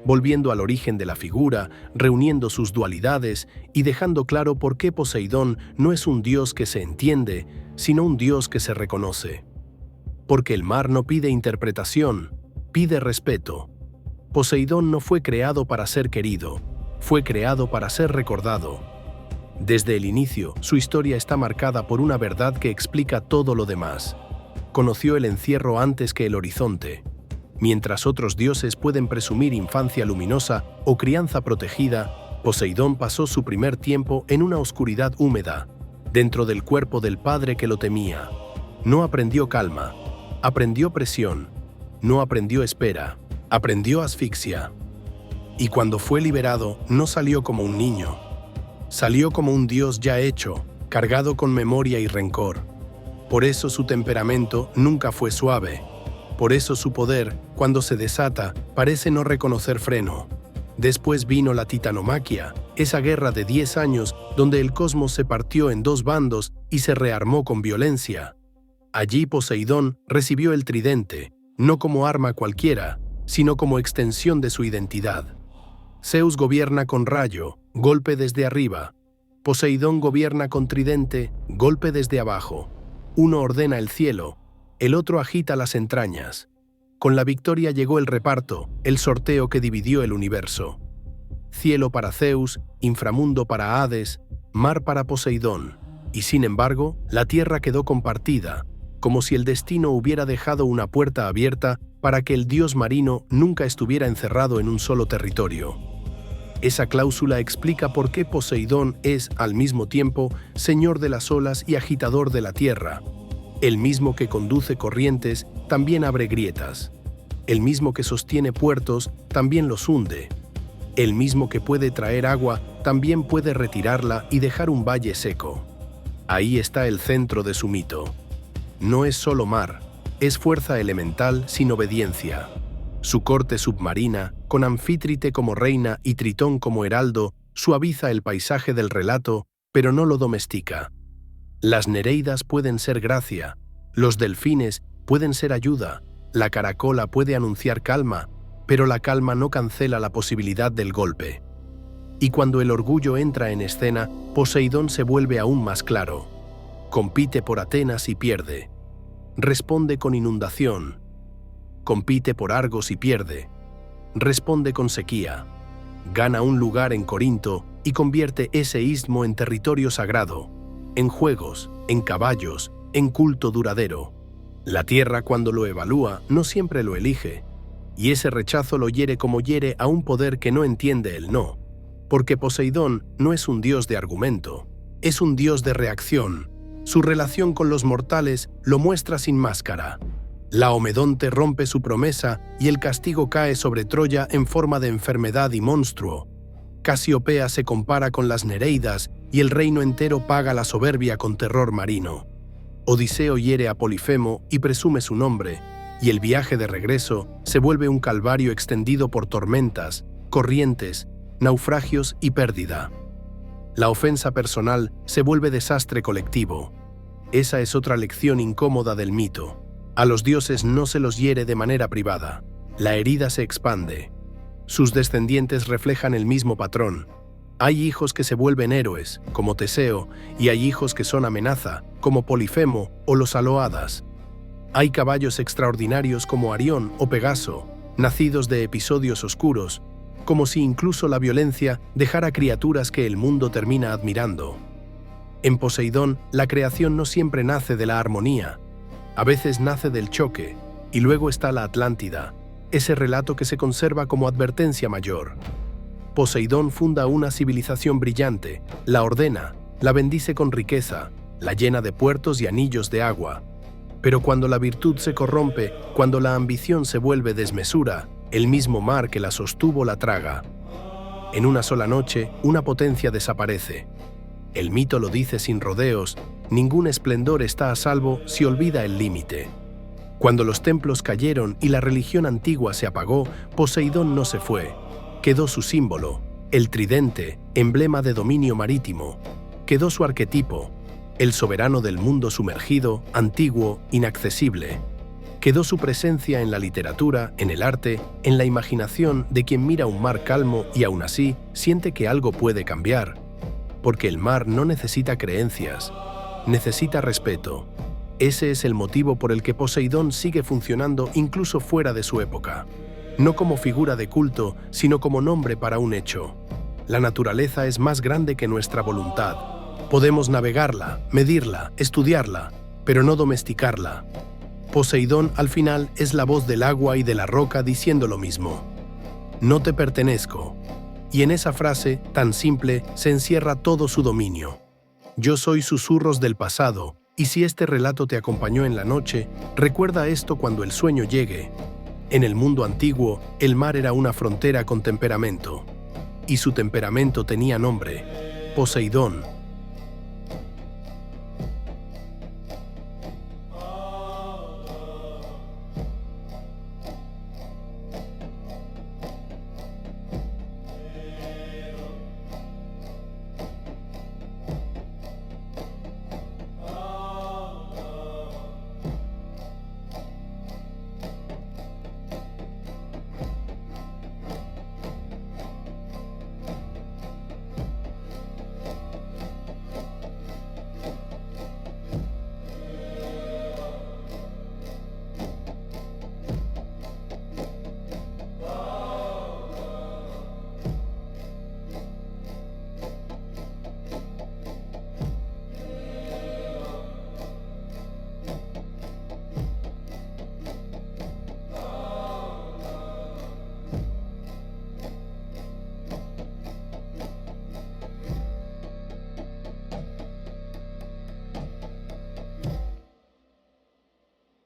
volviendo al origen de la figura, reuniendo sus dualidades y dejando claro por qué Poseidón no es un dios que se entiende, sino un dios que se reconoce. Porque el mar no pide interpretación, pide respeto. Poseidón no fue creado para ser querido, fue creado para ser recordado. Desde el inicio, su historia está marcada por una verdad que explica todo lo demás. Conoció el encierro antes que el horizonte. Mientras otros dioses pueden presumir infancia luminosa o crianza protegida, Poseidón pasó su primer tiempo en una oscuridad húmeda, dentro del cuerpo del padre que lo temía. No aprendió calma, aprendió presión, no aprendió espera, aprendió asfixia. Y cuando fue liberado, no salió como un niño. Salió como un dios ya hecho, cargado con memoria y rencor. Por eso su temperamento nunca fue suave. Por eso su poder, cuando se desata, parece no reconocer freno. Después vino la titanomaquia, esa guerra de 10 años donde el cosmos se partió en dos bandos y se rearmó con violencia. Allí Poseidón recibió el tridente, no como arma cualquiera, sino como extensión de su identidad. Zeus gobierna con rayo, golpe desde arriba. Poseidón gobierna con tridente, golpe desde abajo. Uno ordena el cielo, el otro agita las entrañas. Con la victoria llegó el reparto, el sorteo que dividió el universo. Cielo para Zeus, inframundo para Hades, mar para Poseidón. Y sin embargo, la tierra quedó compartida, como si el destino hubiera dejado una puerta abierta para que el dios marino nunca estuviera encerrado en un solo territorio. Esa cláusula explica por qué Poseidón es, al mismo tiempo, señor de las olas y agitador de la tierra. El mismo que conduce corrientes también abre grietas. El mismo que sostiene puertos también los hunde. El mismo que puede traer agua también puede retirarla y dejar un valle seco. Ahí está el centro de su mito. No es solo mar, es fuerza elemental sin obediencia. Su corte submarina, con Anfítrite como reina y Tritón como heraldo, suaviza el paisaje del relato, pero no lo domestica. Las nereidas pueden ser gracia, los delfines pueden ser ayuda, la caracola puede anunciar calma, pero la calma no cancela la posibilidad del golpe. Y cuando el orgullo entra en escena, Poseidón se vuelve aún más claro. Compite por Atenas y pierde. Responde con inundación. Compite por Argos y pierde. Responde con sequía. Gana un lugar en Corinto y convierte ese istmo en territorio sagrado, en juegos, en caballos, en culto duradero. La tierra, cuando lo evalúa, no siempre lo elige, y ese rechazo lo hiere como hiere a un poder que no entiende el no, porque Poseidón no es un dios de argumento, es un dios de reacción. Su relación con los mortales lo muestra sin máscara. Laomedonte rompe su promesa y el castigo cae sobre Troya en forma de enfermedad y monstruo. Casiopea se compara con las nereidas y el reino entero paga la soberbia con terror marino. Odiseo hiere a Polifemo y presume su nombre, y el viaje de regreso se vuelve un calvario extendido por tormentas, corrientes, naufragios y pérdida. La ofensa personal se vuelve desastre colectivo. Esa es otra lección incómoda del mito. A los dioses no se los hiere de manera privada. La herida se expande. Sus descendientes reflejan el mismo patrón. Hay hijos que se vuelven héroes, como Teseo, y hay hijos que son amenaza, como Polifemo o los Aloadas. Hay caballos extraordinarios como Arión o Pegaso, nacidos de episodios oscuros, como si incluso la violencia dejara criaturas que el mundo termina admirando. En Poseidón, la creación no siempre nace de la armonía. A veces nace del choque, y luego está la Atlántida, ese relato que se conserva como advertencia mayor. Poseidón funda una civilización brillante, la ordena, la bendice con riqueza, la llena de puertos y anillos de agua. Pero cuando la virtud se corrompe, cuando la ambición se vuelve desmesura, el mismo mar que la sostuvo la traga. En una sola noche, una potencia desaparece. El mito lo dice sin rodeos, ningún esplendor está a salvo si olvida el límite. Cuando los templos cayeron y la religión antigua se apagó, Poseidón no se fue. Quedó su símbolo, el tridente, emblema de dominio marítimo. Quedó su arquetipo, el soberano del mundo sumergido, antiguo, inaccesible. Quedó su presencia en la literatura, en el arte, en la imaginación de quien mira un mar calmo y aún así siente que algo puede cambiar. Porque el mar no necesita creencias, necesita respeto. Ese es el motivo por el que Poseidón sigue funcionando incluso fuera de su época. No como figura de culto, sino como nombre para un hecho. La naturaleza es más grande que nuestra voluntad. Podemos navegarla, medirla, estudiarla, pero no domesticarla. Poseidón, al final, es la voz del agua y de la roca diciendo lo mismo. No te pertenezco. Y en esa frase, tan simple, se encierra todo su dominio. Yo soy susurros del pasado, y si este relato te acompañó en la noche, recuerda esto cuando el sueño llegue. En el mundo antiguo, el mar era una frontera con temperamento. Y su temperamento tenía nombre: Poseidón.